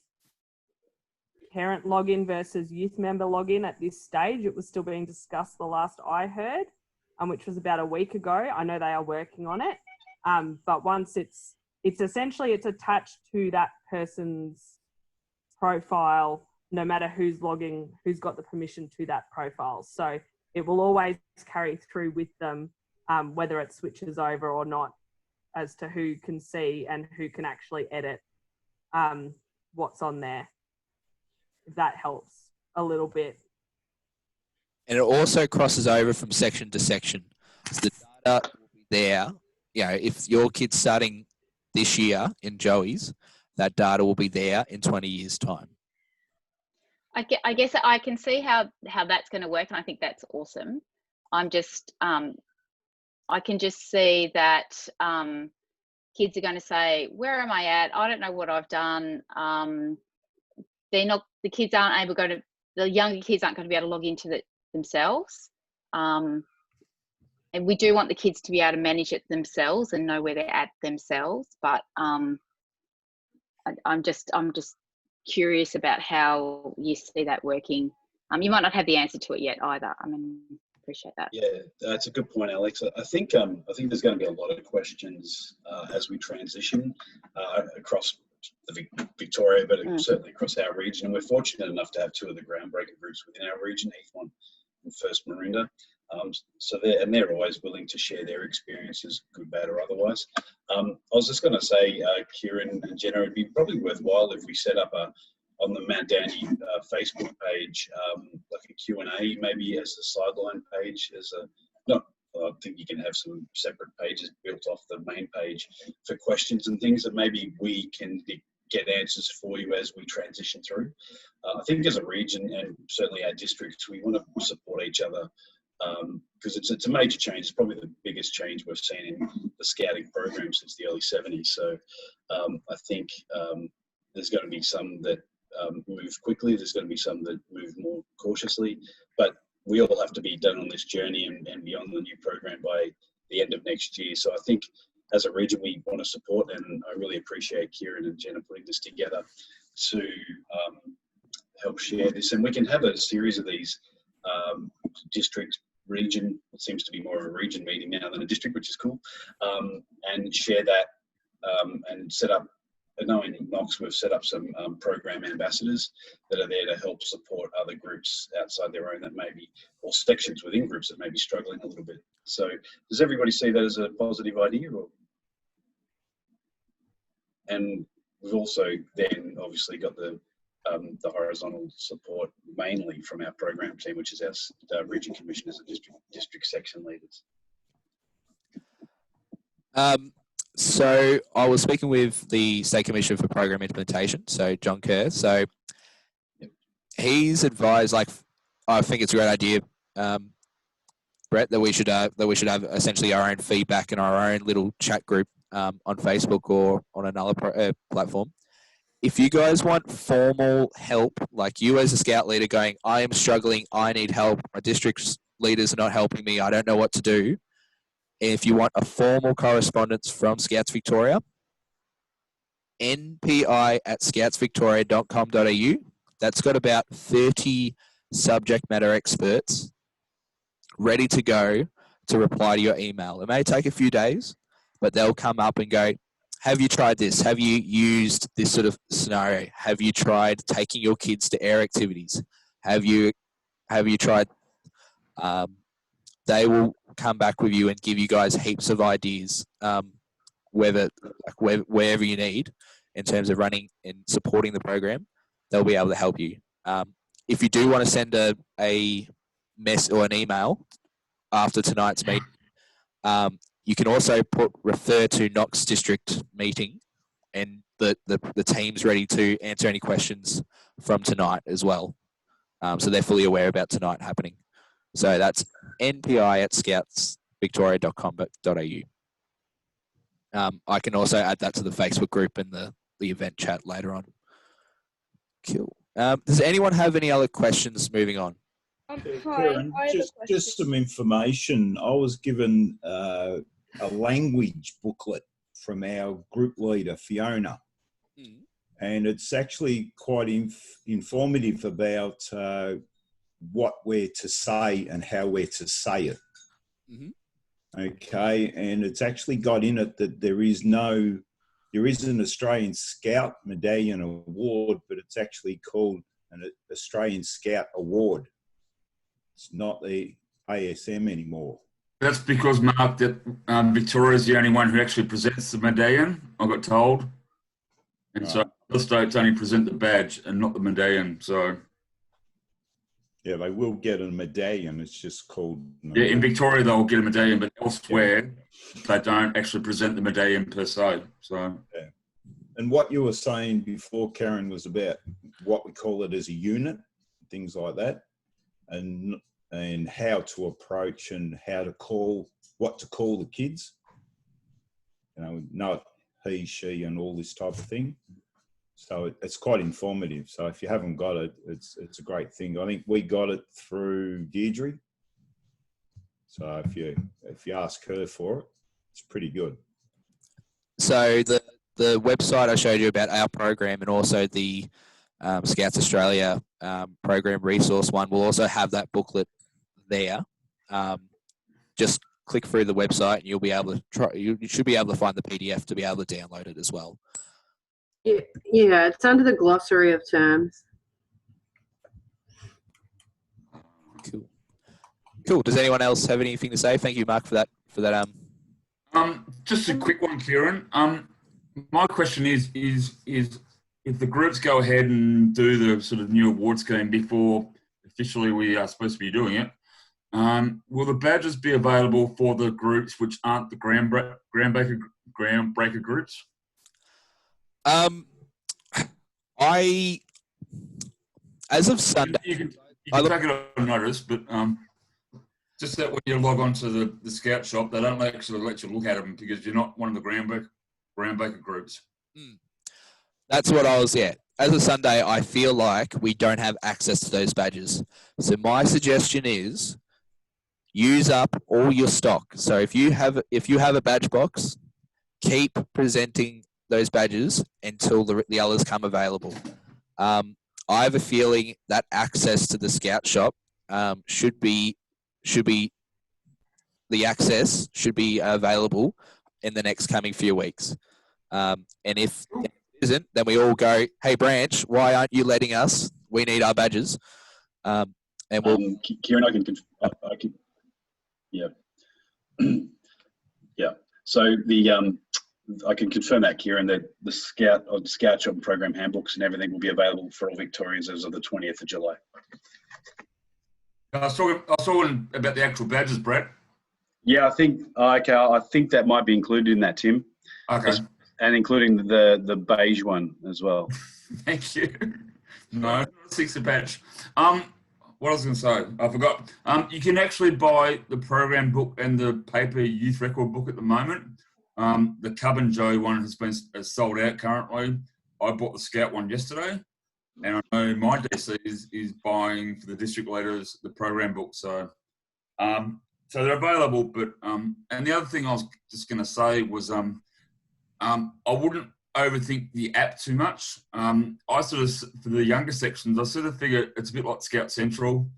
parent login versus youth member login at this stage. It was still being discussed the last I heard, which was about a week ago. I know they are working on it. But once it's essentially attached to that person's profile, no matter who's logging, who's got the permission to that profile. So it will always carry through with them, whether it switches over or not, as to who can see and who can actually edit what's on there. If that helps a little bit. And it also crosses over from section to section. So the data will be there. If your kid's starting this year in Joey's, that data will be there in 20 years' time. I guess I can see how that's going to work, and I think that's awesome. I'm just I can just see that kids are going to say, where am I at? I don't know what I've done. The kids aren't able to the younger kids aren't going to be able to log into it themselves. And we do want the kids to be able to manage it themselves and know where they're at themselves. But I'm just curious about how you see that working. You might not have the answer to it yet either. Appreciate that. Yeah, that's a good point, Alex. I think there's going to be a lot of questions as we transition across the Victoria, but certainly across our region. And we're fortunate enough to have 2 of the groundbreaker groups within our region, Heathmont and First Maroondah. So they're always willing to share their experiences, good, bad, or otherwise. I was just going to say, Kieran and Jenna, it'd be probably worthwhile if we set up on the Mount Dandy Facebook page, like a Q&A, maybe as a sideline page, I think you can have some separate pages built off the main page for questions and things that maybe we can get answers for you as we transition through. I think as a region, and certainly our districts, we want to support each other because it's a major change. It's probably the biggest change we've seen in the scouting program since the early 70s. So I think there's going to be some that move quickly. There's going to be some that move more cautiously, but we all have to be done on this journey and beyond the new program by the end of next year. So I think as a region, we want to support, and I really appreciate Kieran and Jenna putting this together to help share this. And we can have a series of these district, region, it seems to be more of a region meeting now than a district, which is cool, and share that and set up. I know in Knox we've set up some program ambassadors that are there to help support other groups outside their own that maybe, or sections within groups that may be struggling a little bit. So does everybody see that as a positive idea? And we've also then obviously got the horizontal support mainly from our program team, which is our region commissioners and district section leaders. So I was speaking with the State Commissioner for Program Implementation, so John Kerr. So he's advised, I think it's a great idea, Brett, that we should have essentially our own feedback and our own little chat group on Facebook or on another platform. If you guys want formal help, like you as a scout leader going, I am struggling, I need help, my district leaders are not helping me, I don't know what to do. If you want a formal correspondence from Scouts Victoria, npi@scoutsvictoria.com.au. That's got about 30 subject matter experts ready to go to reply to your email. It may take a few days, but they'll come up and go, have you tried this? Have you used this sort of scenario? Have you tried taking your kids to air activities? Have you tried? They will come back with you and give you guys heaps of ideas, wherever you need in terms of running and supporting the program. They'll be able to help you. If you do want to send a mess or an email after tonight's meeting, you can also refer to Knox district meeting, and the team's ready to answer any questions from tonight as well. So they're fully aware about tonight happening. So that's npi@scoutsvictoria.com.au. I can also add that to the Facebook group and the event chat later on. Cool. Does anyone have any other questions moving on? Karen, just some information. I was given a language booklet from our group leader, Fiona, and it's actually quite informative about what we're to say and how we're to say it. Okay, and it's actually got in it that there is an Australian Scout Medallion Award, but it's actually called an Australian Scout Award. It's not the ASM anymore. That's because, Mark, that Victoria's the only one who actually presents the medallion, I got told. And so other states only present the badge and not the medallion. So yeah, they will get a medallion. It's just called... Yeah, in Victoria, they'll get a medallion, but elsewhere, they don't actually present the medallion per se. So yeah. And what you were saying before, Karen, was about what we call it as a unit, things like that, and how to approach and what to call the kids. Not he, she, and all this type of thing. So it's quite informative. So if you haven't got it, it's a great thing. I think we got it through Deirdre. So if you ask her for it, it's pretty good. So the website I showed you about our program and also the Scouts Australia program resource one will also have that booklet there. Just click through the website and you'll be able to you should be able to find the PDF to be able to download it as well. Yeah, it's under the glossary of terms. Cool. Does anyone else have anything to say? Thank you, Mark, for that. Just a quick one, Kieran. My question is if the groups go ahead and do the sort of new award scheme before officially we are supposed to be doing it, will the badges be available for the groups which aren't the groundbreaker groups? As of Sunday, you can take it on notice, but just that when you log on to the Scout shop, they don't actually let you look at them because you're not one of the groundbreaker groups. That's what I was, yeah. As of Sunday, I feel like we don't have access to those badges. So my suggestion is use up all your stock. So if you have a badge box, keep presenting those badges until the others come available. I have a feeling that access to the Scout shop should be available in the next coming few weeks. And if it isn't, then we all go, hey, Branch, why aren't you letting us? We need our badges. And we'll... Kieran, I can yeah. Yeah. So I can confirm that, Kieran, that the Scout shop program handbooks and everything will be available for all Victorians as of the 20th of July. I was talking about the actual badges, Brett. Yeah, I think that might be included in that, Tim. Okay. And including the beige one as well. Thank you. No, not a 60 badge. What I was going to say, I forgot. You can actually buy the program book and the paper youth record book at the moment The Cub and Joe one has sold out currently. I bought the Scout one yesterday, and I know my DC is buying for the district leaders the program book. So, so they're available. But and the other thing I was just going to say was I wouldn't overthink the app too much. I sort of, for the younger sections, I sort of figure it's a bit like Scout Central.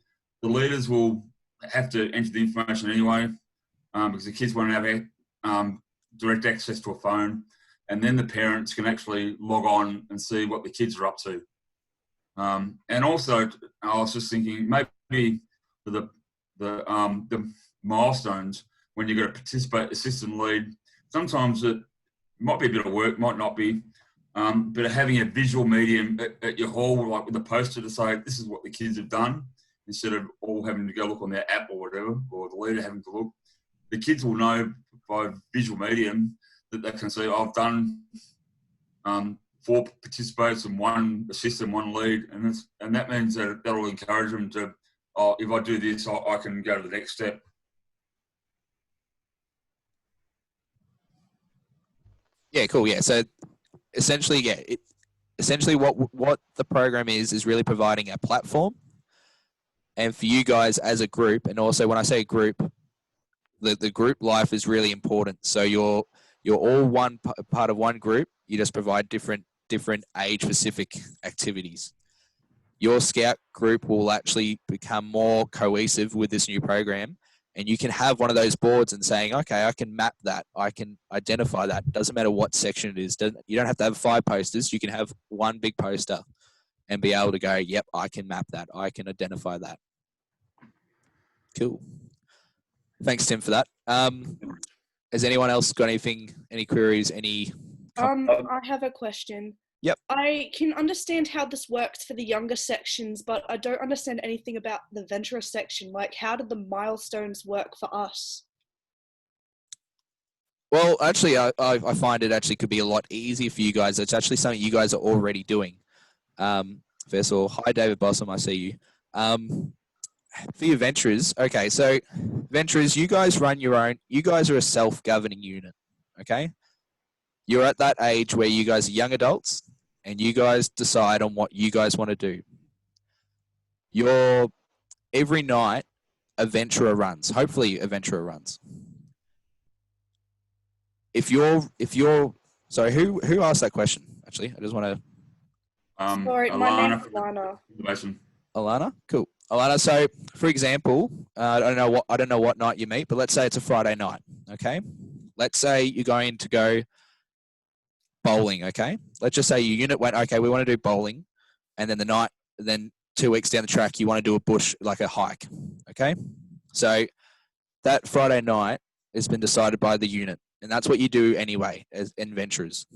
The leaders will have to enter the information anyway, because the kids won't have direct access to a phone, and then the parents can actually log on and see what the kids are up to. And also, I was just thinking maybe for the milestones, when you've got a participate assistant lead, sometimes it might be a bit of work, might not be, but having a visual medium at your hall, like with a poster to say, this is what the kids have done, instead of all having to go look on their app or whatever, or the leader having to look. The kids will know by visual medium that they can say, I've done 4 participants and 1 assistant, 1 lead, and that means that will encourage them to, oh, if I do this, I can go to the next step. Yeah, cool. Yeah, so essentially, yeah, essentially what the program is really providing a platform, and for you guys as a group, and also when I say group, the group life is really important. So you're all one part of one group. You just provide different age-specific activities. Your Scout group will actually become more cohesive with this new program, and you can have one of those boards and saying, okay, I can map that, I can identify that. Doesn't matter what section it is. You don't have to have 5 posters. You can have one big poster and be able to go, yep, I can map that. I can identify that. Cool. Thanks, Tim, for that. Has anyone else got anything, any queries, any? I have a question. Yep. I can understand how this works for the younger sections, but I don't understand anything about the Ventura section. Like, how did the milestones work for us? Well, actually, I find it actually could be a lot easier for you guys. It's actually something you guys are already doing. First of all, hi, David Bossum, I see you. For your Ventures, okay, so Ventures, you guys run your own, you guys are a self-governing unit, okay? You're at that age where you guys are young adults and you guys decide on what you guys want to do. Every night, a Ventura runs. Hopefully, a Ventura runs. Sorry, who asked that question? Actually, I just want to. Sorry, my name's Alana. Alana, cool. Alana, so for example, I don't know what night you meet, but let's say it's a Friday night. Okay, let's say you're going to go bowling. Okay, let's just say your unit went, okay, we want to do bowling, and then 2 weeks down the track you want to do a bush, like a hike. Okay, so that Friday night has been decided by the unit, and that's what you do anyway as in Ventures.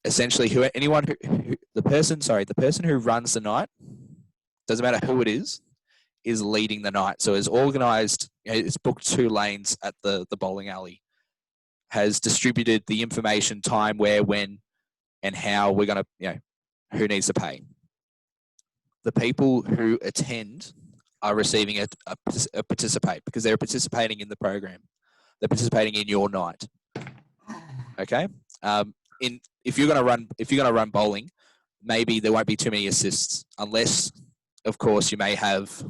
Essentially, the person who runs the night, doesn't matter who it is leading the night. So it's organised, it's booked 2 lanes at the bowling alley, has distributed the information, time, where, when, and how we're going to, who needs to pay. The people who attend are receiving a participate because they're participating in the program. They're participating in your night. Okay. If you're going to run bowling, maybe there won't be too many assists unless, of course, you may have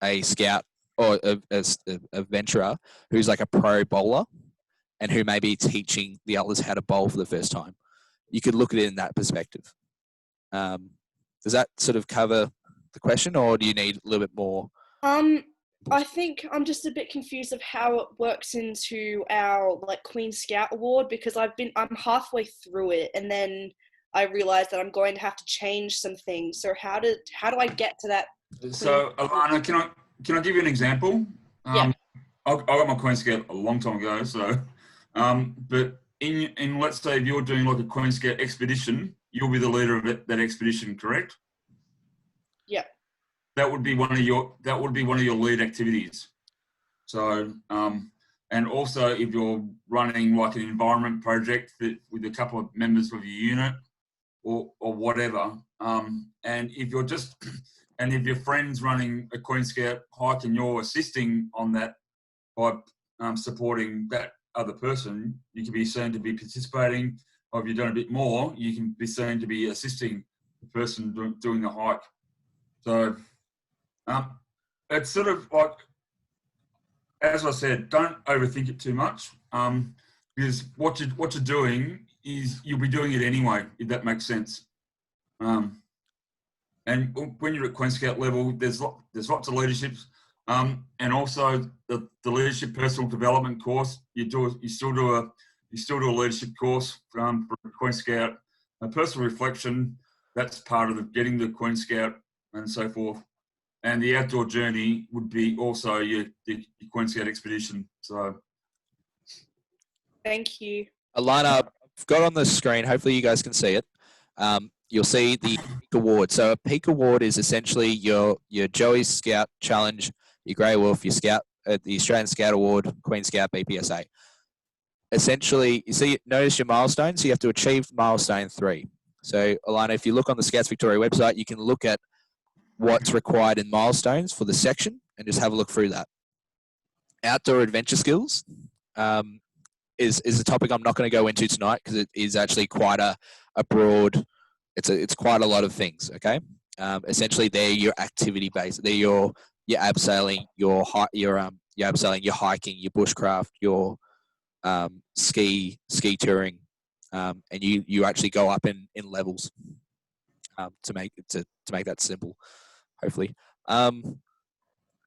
a Scout or a Venturer who's like a pro bowler and who may be teaching the others how to bowl for the first time. You could look at it in that perspective. Does that sort of cover the question, or do you need a little bit more? I think I'm just a bit confused of how it works into our Queen Scout Award, because I'm halfway through it and then I realized that I'm going to have to change some things. So how do I get to that? So Alana, can I give you an example? Yeah. I got my Queen Scout a long time ago. So, but in let's say if you're doing like a Queen Scout expedition, you'll be the leader of that expedition, correct? Yeah. That would be one of your lead activities. So, and also if you're running like an environment project with a couple of members of your unit or whatever, and if your friend's running a Queen Scout hike and you're assisting on that by supporting that other person, you can be seen to be participating, or if you've done a bit more, you can be seen to be assisting the person doing the hike. So it's sort of like, as I said, don't overthink it too much, because what you're doing is you'll be doing it anyway, if that makes sense. And when you're at Queen Scout level, there's lots of leaderships, and also the leadership personal development course. You still do a leadership course for Queen Scout. Personal reflection, that's part of getting the Queen Scout and so forth. And the outdoor journey would be also your Queen Scout expedition. So, thank you, Alana. I've got on the screen. Hopefully, you guys can see it. You'll see the Peak Award. So a Peak Award is essentially your Joey Scout Challenge, your Grey Wolf, your Scout, the Australian Scout Award, Queen Scout, BPSA. Essentially, notice your milestones. So you have to achieve milestone 3. So Alana, if you look on the Scouts Victoria website, you can look at what's required in milestones for the section and just have a look through that. Outdoor adventure skills is a topic I'm not going to go into tonight because it is actually quite a broad. It's quite a lot of things. Okay, essentially they're your activity based. They're your abseiling, your abseiling, your hiking, your bushcraft, your ski touring, and you actually go up in levels to make that simple. Hopefully,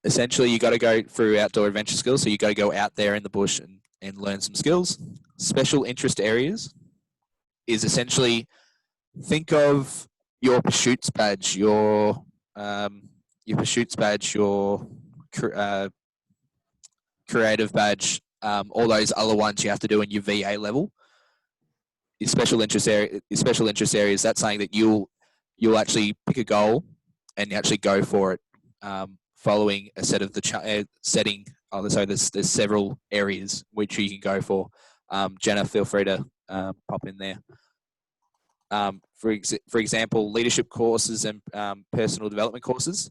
essentially you got to go through outdoor adventure skills. So you got to go out there in the bush and learn some skills. Special interest areas is essentially, think of your pursuits badge, your creative badge, all those other ones you have to do in your VA level. Your special interest areas, that's saying that you'll actually pick a goal and actually go for it, following a set of the setting. So there's several areas which you can go for. Jenna, feel free to pop in there. For example, leadership courses and personal development courses.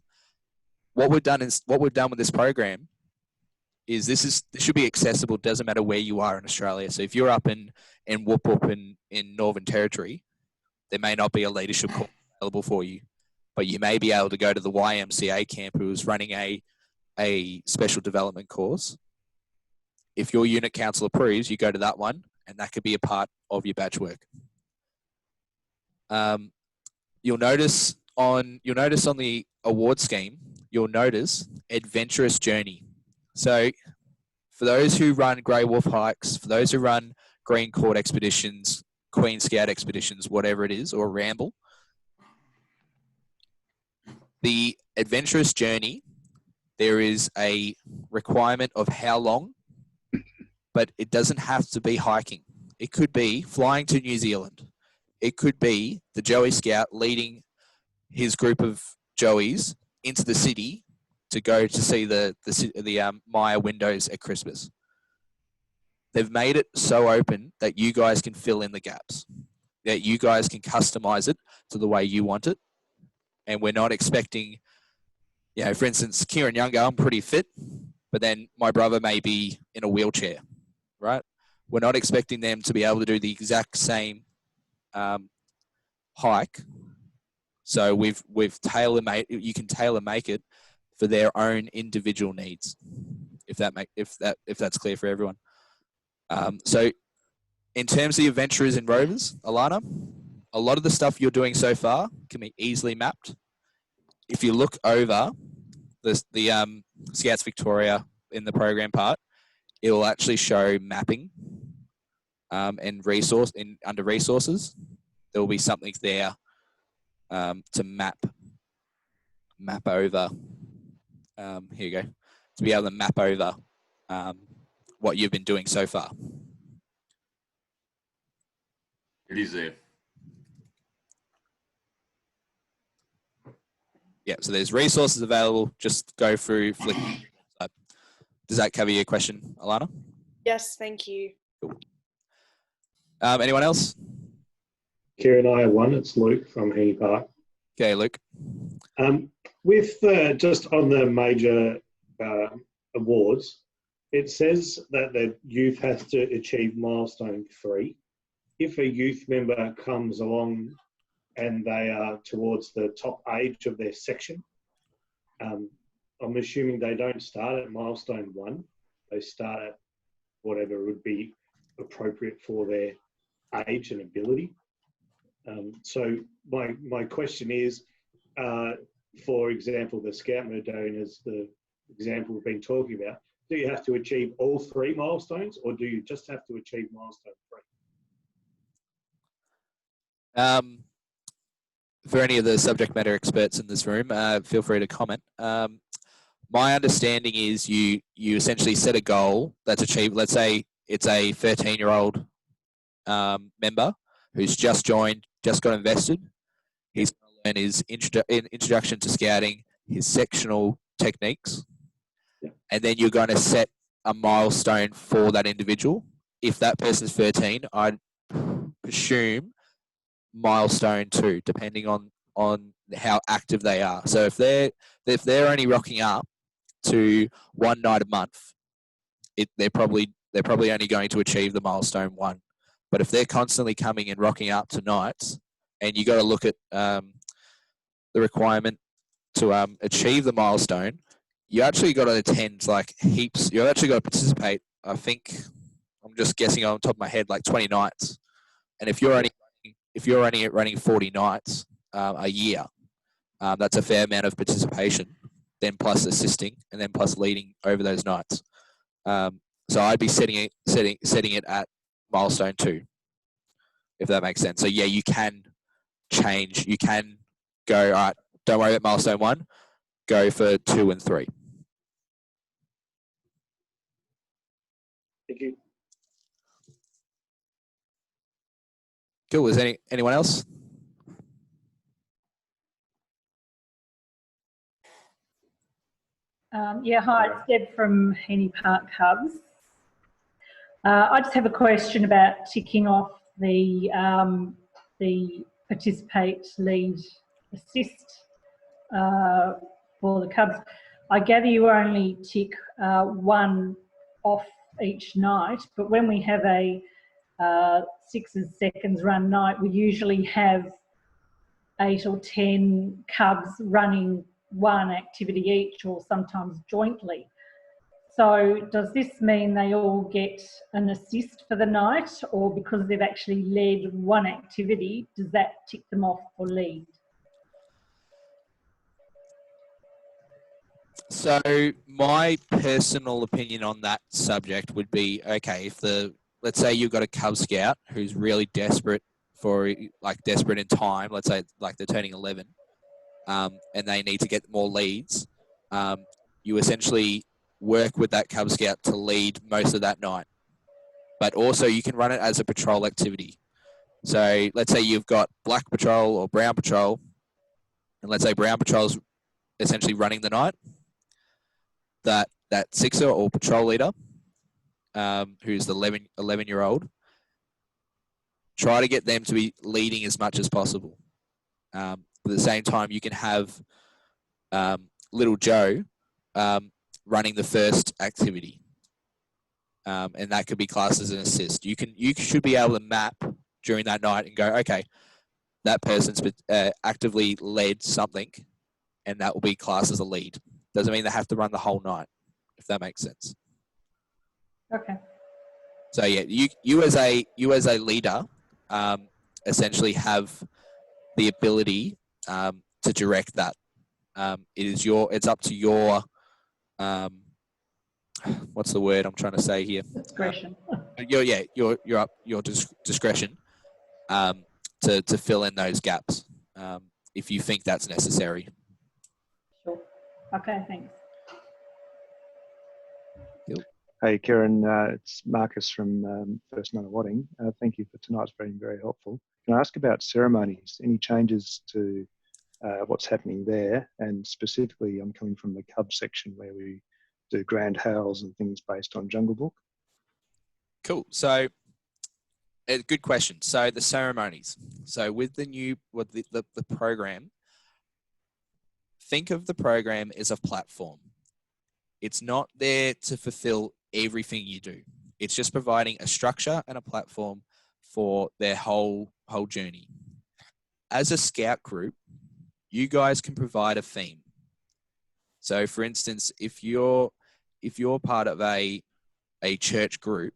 What we've done with this program is this should be accessible. Doesn't matter where you are in Australia. So if you're up in Whoop in Northern Territory, there may not be a leadership course available for you, but you may be able to go to the YMCA camp who is running a special development course. If your unit council approves, you go to that one, and that could be a part of your badge work. You'll notice on the award scheme, you'll notice adventurous journey. So for those who run Grey Wolf hikes, for those who run Green Court expeditions, Queen Scout expeditions, whatever it is, or ramble, the adventurous journey, there is a requirement of how long, but it doesn't have to be hiking. It could be flying to New Zealand. It could be the Joey Scout leading his group of Joeys into the city to go to see the Maya windows at Christmas. They've made it so open that you guys can fill in the gaps, that you guys can customize it to the way you want it. And we're not expecting, for instance, Kieran Younger, I'm pretty fit, but then my brother may be in a wheelchair, right? We're not expecting them to be able to do the exact same hike. So we've tailor-made. You can tailor-make it for their own individual needs, if that's clear for everyone. So in terms of the adventurers and rovers, Alana, a lot of the stuff you're doing so far can be easily mapped. If you look over the Scouts Victoria in the program part, it will actually show mapping and under resources. There will be something there to map over. Here you go. To be able to map over what you've been doing so far. It is there. Yeah, so there's resources available. Just go through, flick. Does that cover your question, Alana? Yes, thank you. Cool. Anyone else? Kieran, I have one. It's Luke from Heaney Park. Okay, Luke. With just on the major awards, it says that the youth has to achieve milestone 3. If a youth member comes along and they are towards the top age of their section, I'm assuming they don't start at milestone 1. They start at whatever would be appropriate for their age and ability. So my question is, for example, the Scout Medallion is the example we've been talking about. Do you have to achieve all 3 milestones, or do you just have to achieve milestone 3? For any of the subject matter experts in this room, feel free to comment. My understanding is you essentially set a goal that's achieved. Let's say it's a 13-year-old member who's just joined, just got invested. He's going to learn his introduction to scouting, his sectional techniques, and then you're going to set a milestone for that individual. If that person's 13, I'd assume milestone 2, depending on how active they are. So if they're only rocking up to 1 night a month, they're probably only going to achieve the milestone 1. But if they're constantly coming and rocking up to nights, and you got to look at the requirement to achieve the milestone, you actually got to attend like heaps. You actually got to participate. I think I'm just guessing on top of my head, like 20 nights. And if you're only running 40 nights a year, that's a fair amount of participation. Then plus assisting, and then plus leading over those nights. So I'd be setting it at milestone 2, if that makes sense. So yeah, you can change. You can go, all right, don't worry about milestone 1. Go for 2 and 3. Thank you. Cool. Is anyone else? Yeah, hi, it's Deb from Henny Park Cubs. I just have a question about ticking off the participate, lead, assist for the Cubs. I gather you only tick 1 off each night, but when we have a 6 seconds run night, we usually have 8 or 10 Cubs running 1 activity each, or sometimes jointly. So does this mean they all get an assist for the night, or because they've actually led 1 activity, does that tick them off for lead? So my personal opinion on that subject would be, okay, if let's say you've got a Cub Scout who's really desperate desperate in time, let's say like they're turning 11, and they need to get more leads, you essentially work with that Cub Scout to lead most of that night. But also you can run it as a patrol activity. So let's say you've got Black Patrol or Brown Patrol, and let's say Brown Patrol's essentially running the night. That sixer or patrol leader, who's the 11-year-old, try to get them to be leading as much as possible. But at the same time, you can have little Joe running the first activity, and that could be classed as an assist. You should be able to map during that night and go, okay, that person's actively led something, and that will be classed as a lead. Doesn't mean they have to run the whole night, if that makes sense. Okay. So yeah, you as a leader essentially have the ability to direct that. It's up to your what's the word I'm trying to say here? Discretion. Your discretion to fill in those gaps if you think that's necessary. Sure. Okay, thanks. Hey, Kieran, it's Marcus from First Nunawading. Thank you for tonight's been very helpful. Can I ask about ceremonies? Any changes to what's happening there? And specifically, I'm coming from the Cub section where we do grand howls and things based on Jungle Book. Cool. So, good question. So the ceremonies. So with the program, think of the program as a platform. It's not there to fulfill everything you do. It's just providing a structure and a platform for their whole journey. As a scout group, you guys can provide a theme. So for instance, if you're part of a church group,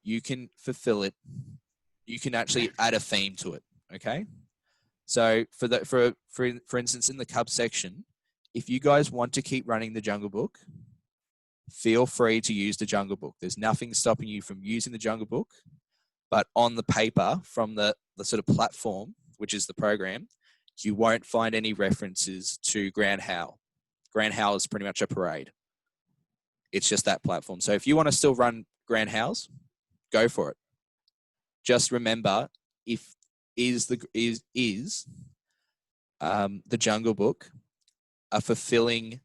you can fulfill it. You can actually add a theme to it. Okay. So for instance, in the Cub section, if you guys want to keep running the Jungle Book, feel free to use the Jungle Book. There's nothing stopping you from using the Jungle Book, but on the paper from the sort of platform, which is the program, you won't find any references to Grand Howl. Grand Howl is pretty much a parade. It's just that platform. So if you want to still run Grand Howls, go for it. Just remember, the Jungle Book a fulfilling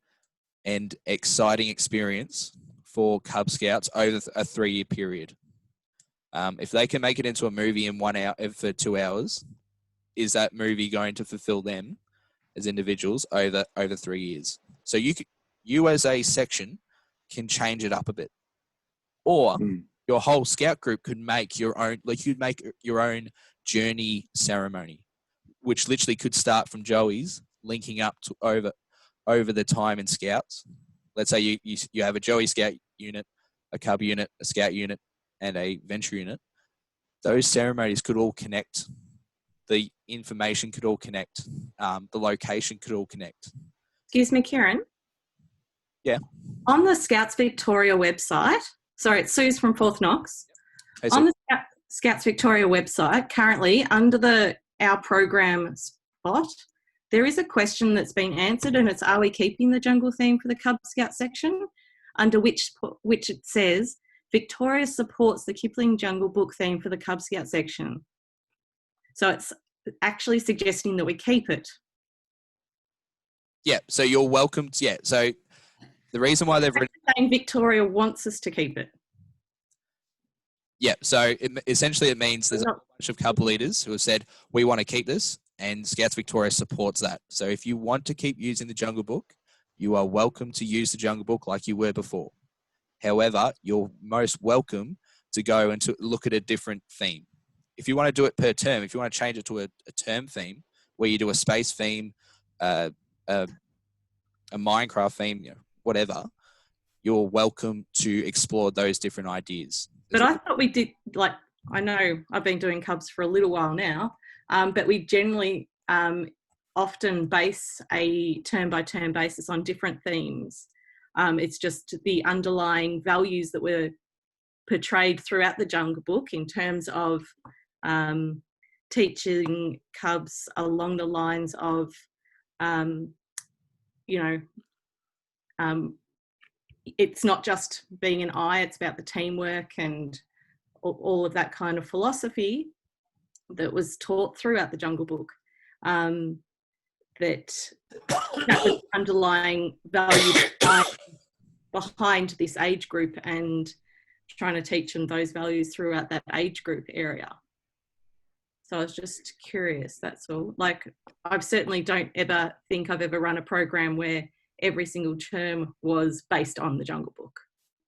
and exciting experience for Cub Scouts over a 3-year period. If they can make it into a movie in 1 hour for 2 hours, is that movie going to fulfill them as individuals over 3 years? So you as a section can change it up a bit, or your whole scout group could make your own. Like you'd make your own journey ceremony, which literally could start from Joey's, linking up to over the time in Scouts. Let's say you have a Joey Scout unit, a Cub unit, a Scout unit, and a Venture unit. Those ceremonies could all connect. The information could all connect. The location could all connect. Excuse me, Kieran. Yeah. On the Scouts Victoria website, sorry, it's Suze from Fourth Knox. Hey, on the Scouts Victoria website, currently under our program spot, there is a question that's been answered, and it's, are we keeping the jungle theme for the Cub Scout section? Under which it says, Victoria supports the Kipling Jungle Book theme for the Cub Scout section. So it's actually suggesting that we keep it. Yeah, so you're welcome. Yeah, so the reason why they've written... saying Victoria wants us to keep it. Yeah, so essentially it means there's a whole bunch of Cub leaders who have said, we want to keep this, and Scouts Victoria supports that. So if you want to keep using the Jungle Book, you are welcome to use the Jungle Book like you were before. However, you're most welcome to go and to look at a different theme. If you want to do it per term, if you want to change it to a term theme, where you do a space theme, a Minecraft theme, whatever, you're welcome to explore those different ideas. But I thought we did, like, I know I've been doing Cubs for a little while now, but we generally often base a term-by-term basis on different themes. It's just the underlying values that were portrayed throughout the Jungle Book in terms of teaching Cubs along the lines of, it's not just being an eye, it's about the teamwork and all of that kind of philosophy that was taught throughout the Jungle Book. That was underlying value behind this age group, and trying to teach them those values throughout that age group area. So I was just curious, that's all. Like, I certainly don't ever think I've ever run a program where every single term was based on the Jungle Book.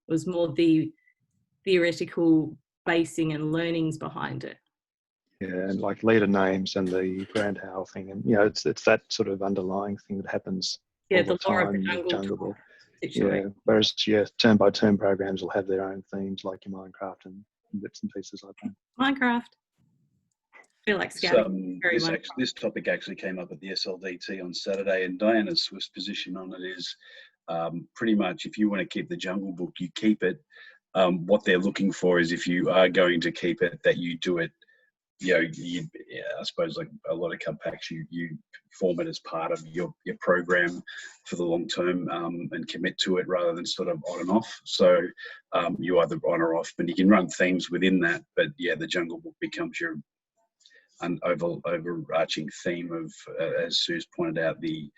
It was more the theoretical basing and learnings behind it. Yeah, and like leader names and the Grand Howl thing, and it's that sort of underlying thing that happens. Yeah, all the lore of the time Jungle Book. situation. Yeah, whereas term by term programs will have their own themes, like your Minecraft and bits and pieces like that. Minecraft. I feel like scouting. This topic actually came up at the SLDT on Saturday, and Diana's Swiss position on it is pretty much, if you want to keep the Jungle Book, you keep it. What they're looking for is, if you are going to keep it, that you do it. I suppose like a lot of Cub packs, you form it as part of your program for the long term, and commit to it rather than sort of on and off. So you either on or off, but you can run themes within that. But yeah, the Jungle Book becomes your overarching theme of, as Sue's pointed out, the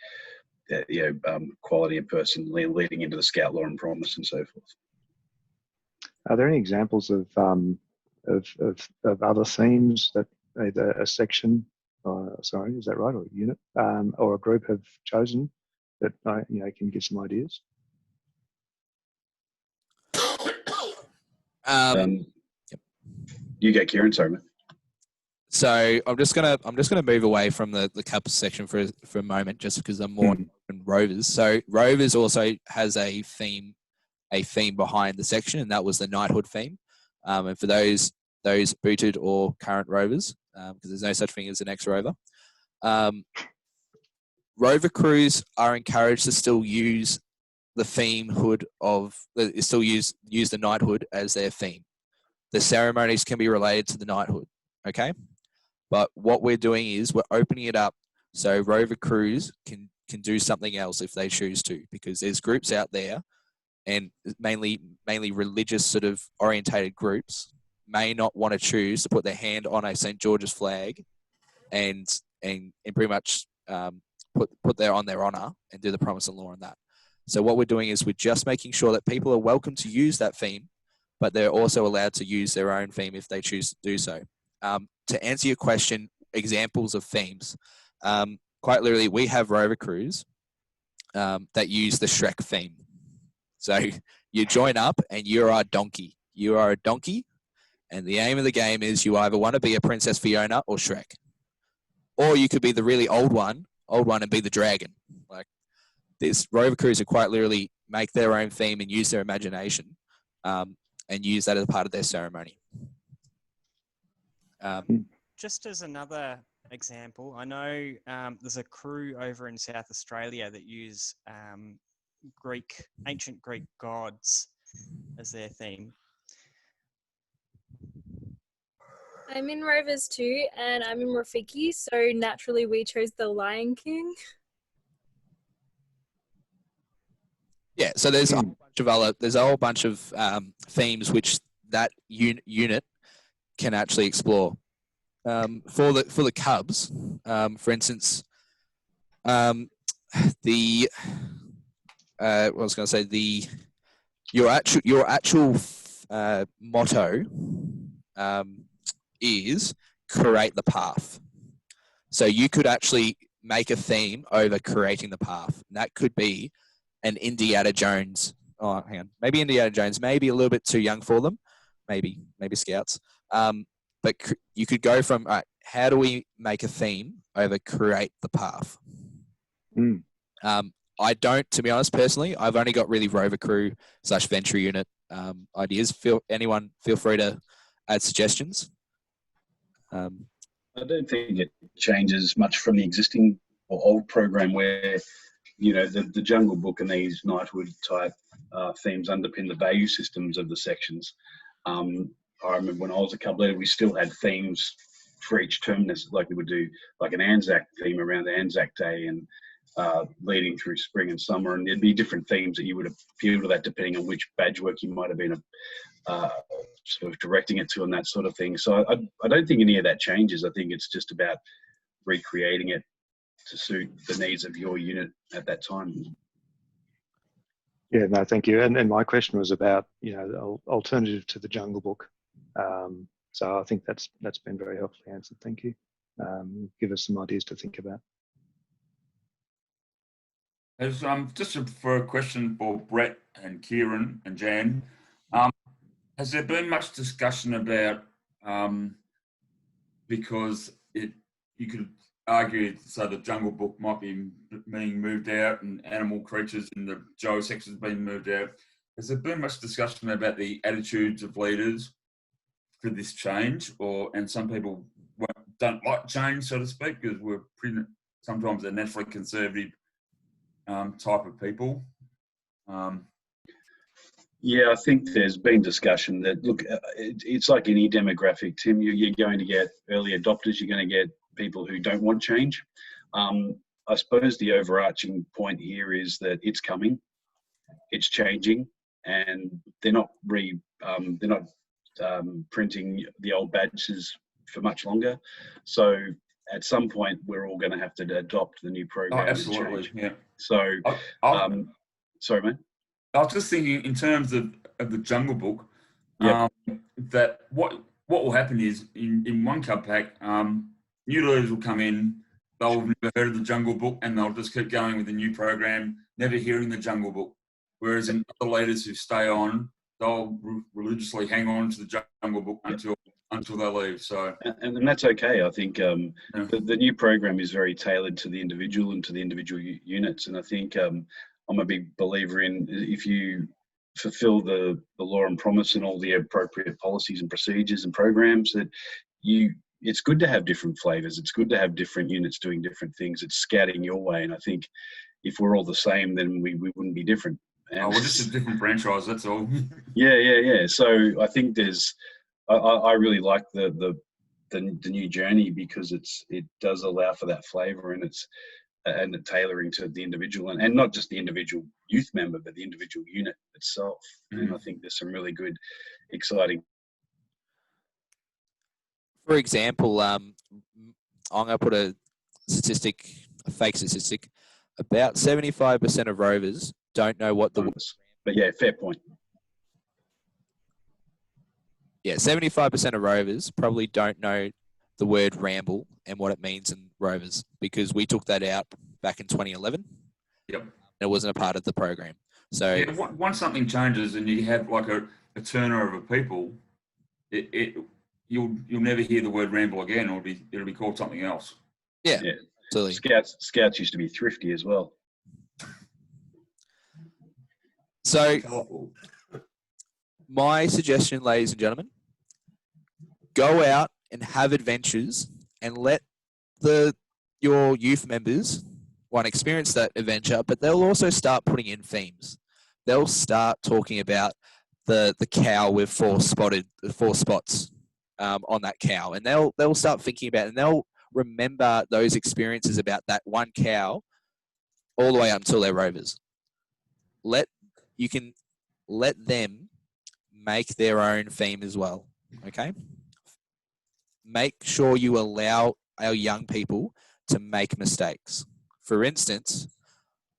quality of person leading into the Scout Law and Promise and so forth. Are there any examples of other themes that either a section, is that right, or a unit, or a group have chosen that can give some ideas? You go, Kieran. Sorry, man. So I'm just gonna move away from the Cubs section for a moment, just because I'm more in Rovers. So Rovers also has a theme behind the section, and that was the knighthood theme. And for those booted or current Rovers, because there's no such thing as an ex-Rover, Rover crews are encouraged to still use the theme hood still use the knighthood as their theme. The ceremonies can be related to the knighthood, okay? But what we're doing is we're opening it up so Rover crews can do something else if they choose to, because there's groups out there, and mainly religious sort of orientated groups may not want to choose to put their hand on a St. George's flag and pretty much put their on their honour and do the promise and law on that. So what we're doing is we're just making sure that people are welcome to use that theme, but they're also allowed to use their own theme if they choose to do so. To answer your question, examples of themes, quite literally, we have Rover crews that use the Shrek theme. So you join up and you're a donkey. You are a donkey, and the aim of the game is you either want to be a Princess Fiona or Shrek, or you could be the really old one and be the dragon. Like, this Rover crews are quite literally make their own theme and use their imagination, and use that as part of their ceremony. Just as another example, I know there's a crew over in South Australia that use ancient Greek gods as their theme. I'm in Rovers too, and I'm in Rafiki, so naturally we chose the Lion King. Yeah, so there's a whole bunch of themes which that unit can actually explore. For the Cubs, for instance, your actual motto is create the path. So you could actually make a theme over creating the path. And that could be an Indiana Jones. Oh, hang on. Maybe Indiana Jones, maybe a little bit too young for them. Maybe Scouts. But you could go from, all right, how do we make a theme over create the path? I don't, to be honest, personally, I've only got really Rover crew / Venture unit ideas. Feel free to add suggestions. I don't think it changes much from the existing or old program where, you know, the Jungle Book and these knighthood type themes underpin the value systems of the sections. I remember when I was a cub leader, we still had themes for each term, like we would do like an Anzac theme around the Anzac Day and leading through spring and summer, and there'd be different themes that you would appeal to that depending on which badge work you might have been sort of directing it to and that sort of thing. So I don't think any of that changes. I think it's just about recreating it to suit the needs of your unit at that time. Yeah, no, thank you. And my question was about, you know, the alternative to the Jungle Book. So I think that's been very helpfully answered. Thank you. Give us some ideas to think about. As just for a question for Brett and Kieran and Jan, has there been much discussion about because you could argue so the Jungle Book might be being moved out and animal creatures in the Joe section has been moved out. Has there been much discussion about the attitudes of leaders for this change, and some people don't like change, so to speak, because we're sometimes a naturally conservative type of people. Yeah, I think there's been discussion that, look, it's like any demographic, Tim, you're going to get early adopters, you're going to get people who don't want change. I suppose the overarching point here is that it's coming, it's changing, and they're not printing the old badges for much longer. So at some point, we're all going to have to adopt the new program. Oh, absolutely, and change. yeah. So, sorry, mate. I was just thinking in terms of the Jungle Book, Yep. that what will happen is in one cub pack, new leaders will come in, they'll have never heard of the Jungle Book, and they'll just keep going with the new program, never hearing the Jungle Book. Whereas in other leaders who stay on, they'll religiously hang on to the Jungle Book until they leave. So, and that's okay. I think the new program is very tailored to the individual and to the individual units. And I think I'm a big believer in, if you fulfill the law and promise and all the appropriate policies and procedures and programs, that it's good to have different flavors. It's good to have different units doing different things. It's scouting your way. And I think if we're all the same, then we wouldn't be different. And we're just a different franchise, that's all. Yeah. So I think I really like the new journey, because it does allow for that flavour, and the tailoring to the individual, and not just the individual youth member, but the individual unit itself. And I think there's some really good, exciting. For example, I'm going to put a fake statistic. About 75% of rovers don't know what the... But yeah, fair point. Yeah, 75% of rovers probably don't know the word ramble and what it means in rovers, because we took that out back in 2011. Yep. It wasn't a part of the program. So yeah, once something changes and you have like a turnover of people, you'll never hear the word ramble again. It'll be called something else. Yeah. Absolutely. Scouts used to be thrifty as well. So my suggestion, ladies and gentlemen, go out and have adventures and let your youth members experience that adventure, but they'll also start putting in themes. They'll start talking about the cow with four spots on that cow, and they'll start thinking about it, and they'll remember those experiences about that one cow all the way up until they're rovers. You can let them make their own theme as well, okay? Make sure you allow our young people to make mistakes. For instance,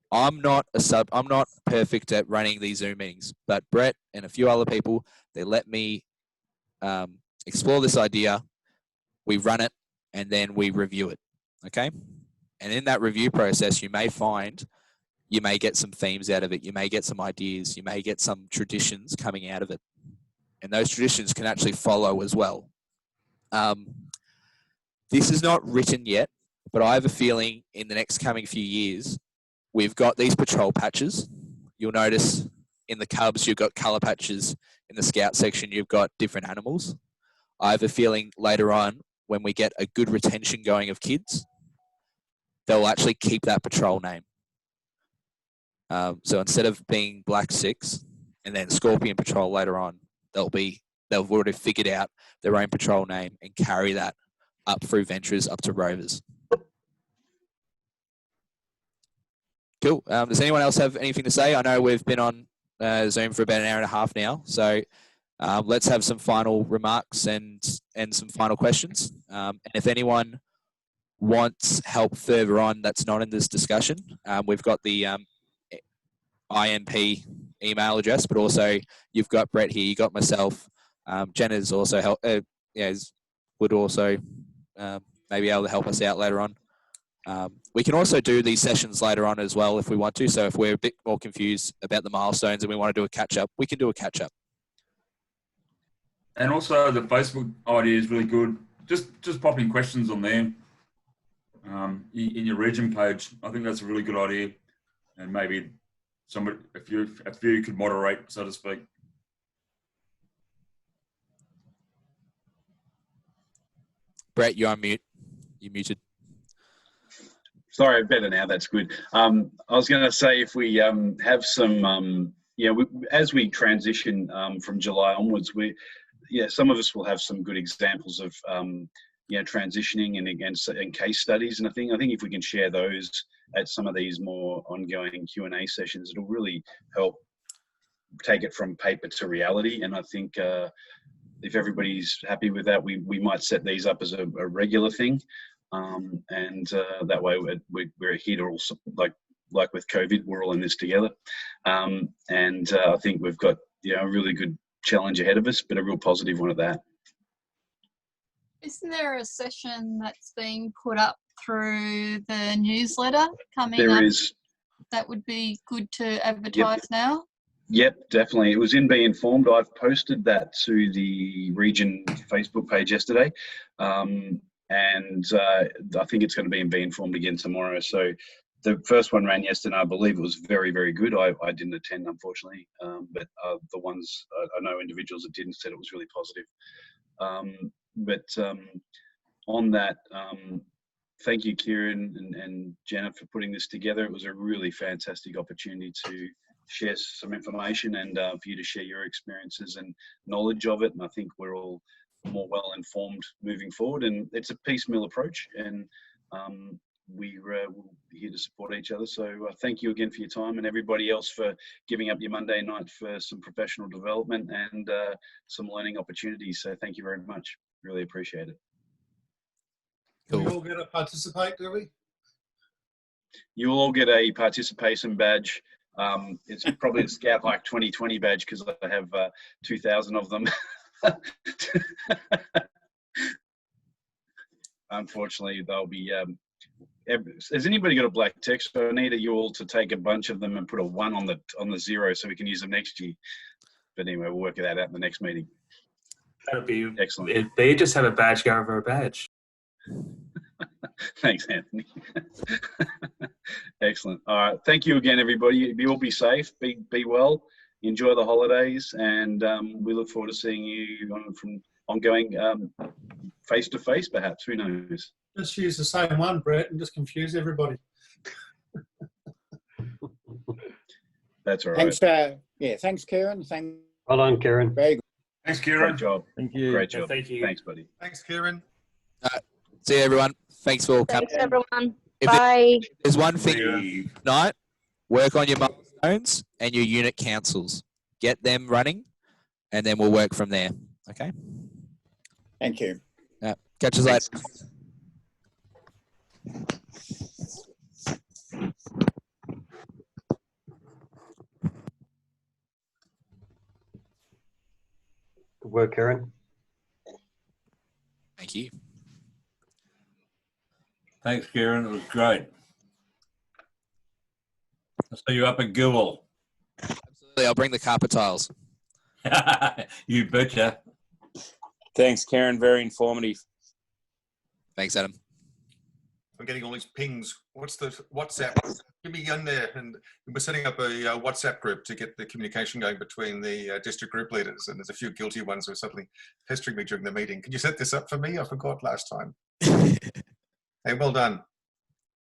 I'm not perfect at running these Zoom meetings, but Brett and a few other people, they let me explore this idea, we run it, and then we review it, okay? And in that review process, you may get some themes out of it. You may get some ideas. You may get some traditions coming out of it. And those traditions can actually follow as well. This is not written yet, but I have a feeling in the next coming few years, we've got these patrol patches. You'll notice in the Cubs, you've got colour patches. In the Scout section, you've got different animals. I have a feeling later on, when we get a good retention going of kids, they'll actually keep that patrol name. So instead of being Black 6 and then Scorpion Patrol later on, they've already figured out their own patrol name and carry that up through ventures up to rovers. Cool. Does anyone else have anything to say? I know we've been on Zoom for about an hour and a half now, so let's have some final remarks and some final questions. And if anyone wants help further on that's not in this discussion, we've got the IMP email address, but also you've got Brett here, you got myself. Jenna's also would also maybe able to help us out later on. We can also do these sessions later on as well if we want to. So if we're a bit more confused about the milestones and we want to do a catch-up, we can do a catch-up. And also the Facebook idea is really good. Just pop in questions on there in your region page. I think that's a really good idea. And maybe a few could moderate, so to speak. Brett, you're on mute. You're muted. Sorry, better now. That's good. I was going to say, if we have some, as we transition from July onwards, some of us will have some good examples of, transitioning and case studies. And I think if we can share those at some of these more ongoing Q&A sessions, it'll really help take it from paper to reality. And I think if everybody's happy with that, we might set these up as a regular thing. And that way we're here to also, like with COVID, we're all in this together. And I think we've got a really good challenge ahead of us, but a real positive one at that. Isn't there a session that's being put up through the newsletter coming up? There is. That would be good to advertise now. Yep, definitely. It was in Be Informed. I've posted that to the region Facebook page yesterday. And I think it's going to be in Be Informed again tomorrow. So the first one ran yesterday. I believe it was very, very good. I didn't attend, unfortunately. But the ones I know individuals that didn't said it was really positive. On that, thank you, Kieran and Jenna, for putting this together. It was a really fantastic opportunity to share some information and for you to share your experiences and knowledge of it. And I think we're all more well informed moving forward. And it's a piecemeal approach, and we're here to support each other. So thank you again for your time, and everybody else for giving up your Monday night for some professional development and some learning opportunities. So thank you very much. Really appreciate it. Cool. We all get to participate, do we? You'll all get a participation badge. It's probably a Scout Hike 2020 badge because I have 2,000 of them. Unfortunately, they'll be. Has anybody got a black text? I need you all to take a bunch of them and put a 1 on the 0 so we can use them next year. But anyway, we'll work that out in the next meeting. That'll be excellent. They just have a badge go over a badge. Thanks, Anthony. Excellent. All right. Thank you again, everybody. You all be safe, be well, enjoy the holidays, and we look forward to seeing you from ongoing face-to-face, perhaps. Who knows? Just use the same one, Brett, and just confuse everybody. That's all right. Thanks, thanks, Kieran. Well done, Kieran. Very good. Thanks, Kieran. Great job. Thank you. Great job. Thank you. Thanks, buddy. Thanks, Kieran. See you, everyone. Thanks for coming. Thanks, everyone. If Bye. There's one thing tonight: work on your milestones and your unit councils. Get them running, and then we'll work from there. Okay. Thank you. Catch us later. Good work, Kieran. Thank you. Thanks, Kieran. It was great. I'll see you up at Gilwell. Absolutely. I'll bring the carpet tiles. You betcha. Thanks, Karen. Very informative. Thanks, Adam. I'm getting all these pings. What's the WhatsApp? Get me in there, and we're setting up a WhatsApp group to get the communication going between the district group leaders. And there's a few guilty ones who are suddenly pestering me during the meeting. Can you set this up for me? I forgot last time. Hey, well done.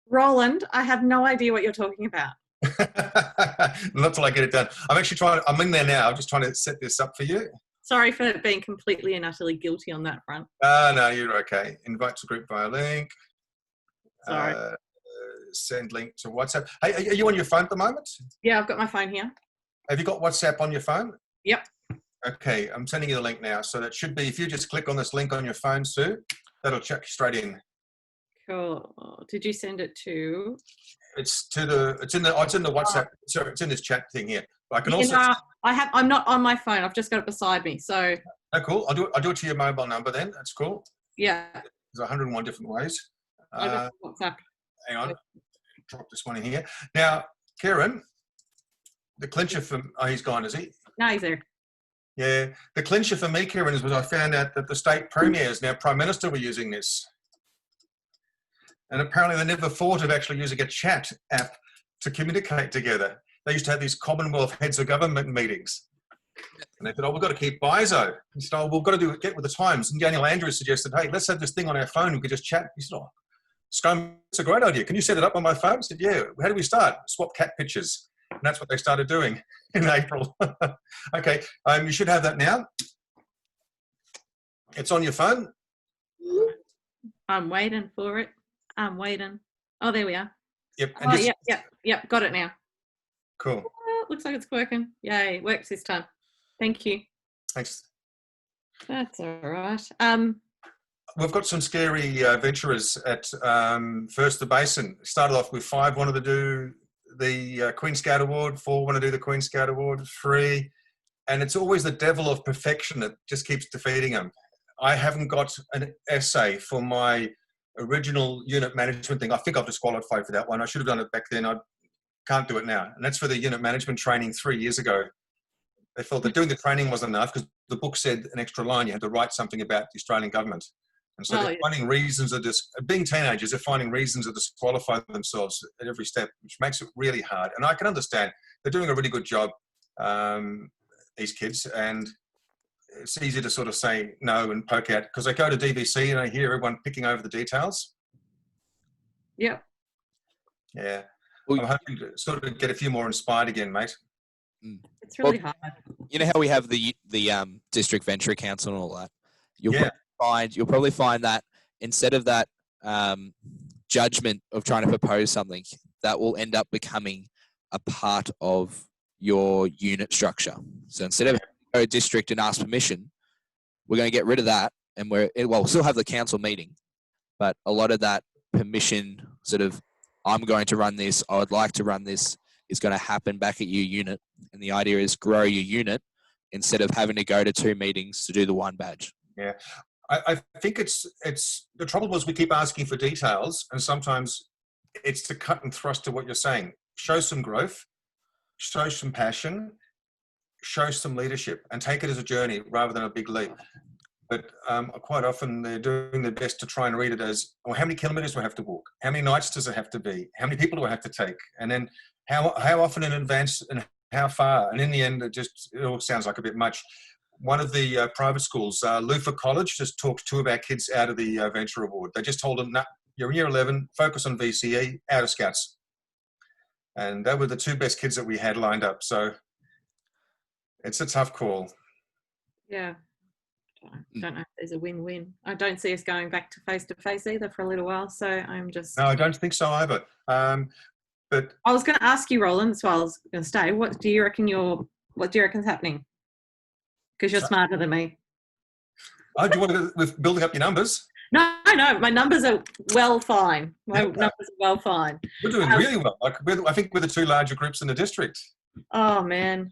Roland, I have no idea what you're talking about. Not till I get it done. I'm in there now. I'm just trying to set this up for you. Sorry for being completely and utterly guilty on that front. No, you're okay. Invite to group via link. Sorry. Send link to WhatsApp. Hey, are you on your phone at the moment? Yeah, I've got my phone here. Have you got WhatsApp on your phone? Yep. Okay, I'm sending you the link now. So that should be, if you just click on this link on your phone, Sue, that'll check straight in. Cool. Did you send it to? It's in the WhatsApp. Sorry, it's in this chat thing here. But I can also. I'm not on my phone. I've just got it beside me. So. Oh, cool. I'll do it to your mobile number then. That's cool. Yeah. There's 101 different ways. WhatsApp. Hang on. Drop this one in here. Now, Kieran, the clincher for he's gone, is he? No, he's there. Yeah. The clincher for me, Kieran, is when I found out that the state premiers, now Prime Minister, were using this. And apparently they never thought of actually using a chat app to communicate together. They used to have these Commonwealth heads of government meetings. And they said, oh, we've got to keep BISO. He said, oh, we've got to get with the times. And Daniel Andrews suggested, hey, let's have this thing on our phone. We could just chat. He said, oh, Scrum, it's a great idea. Can you set it up on my phone? I said, yeah. How do we start? Swap cat pictures. And that's what they started doing in April. Okay, you should have that now. It's on your phone. I'm waiting for it. I'm waiting. Oh, there we are. Yep. Oh, yep. Got it now. Cool. Oh, looks like it's working. Yay, it works this time. Thank you. Thanks. That's all right. We've got some scary venturers at First the Basin. Started off with 5 wanted to do the Queen Scout Award, 4 want to do the Queen Scout Award, 3. And it's always the devil of perfection that just keeps defeating them. I haven't got an essay for my original unit management thing. I think I've disqualified for that one. I should have done it back then. I can't do it now. And that's for the unit management training 3 years ago. they felt that doing the training wasn't enough because the book said an extra line, you had to write something about the Australian government. And so they're finding reasons of being teenagers, they're finding reasons to disqualify themselves at every step, which makes it really hard. And I can understand they're doing a really good job, these kids, and it's easy to sort of say no and poke out because I go to DVC and I hear everyone picking over the details. Yeah. Yeah. I'm hoping to sort of get a few more inspired again, mate. It's really hard. You know how we have the district venture council and all that. You'll probably find that instead of that judgment of trying to propose something, that will end up becoming a part of your unit structure. So instead of go to district and ask permission, we're going to get rid of that, and we'll still have the council meeting, but a lot of that permission sort of, I'm going to run this, I would like to run this, is going to happen back at your unit. And the idea is grow your unit instead of having to go to 2 meetings to do the 1 badge. Yeah. I think it's the trouble was we keep asking for details, and sometimes it's to cut and thrust to what you're saying. Show some growth, show some passion, show some leadership, and take it as a journey rather than a big leap. But quite often they're doing their best to try and read it as, well, how many kilometres do I have to walk? How many nights does it have to be? How many people do I have to take? And then how often in advance and how far? And in the end, it all sounds like a bit much. One of the private schools, Lufa College, just talked 2 of our kids out of the Venture Award. They just told them, nah, you're in year 11, focus on VCE, out of Scouts. And they were the 2 best kids that we had lined up. So it's a tough call. Yeah. I don't know if there's a win-win. I don't see us going back to face either for a little while. So I'm just... No, I don't think so either. But I was going to ask you, Roland, as well. I was going to stay. What do you reckon's happening? Because you're smarter than me. Oh, do you want to go with building up your numbers? No, my numbers are fine. My numbers are fine. We're doing really well. I think we're the 2 larger groups in the district. Oh man,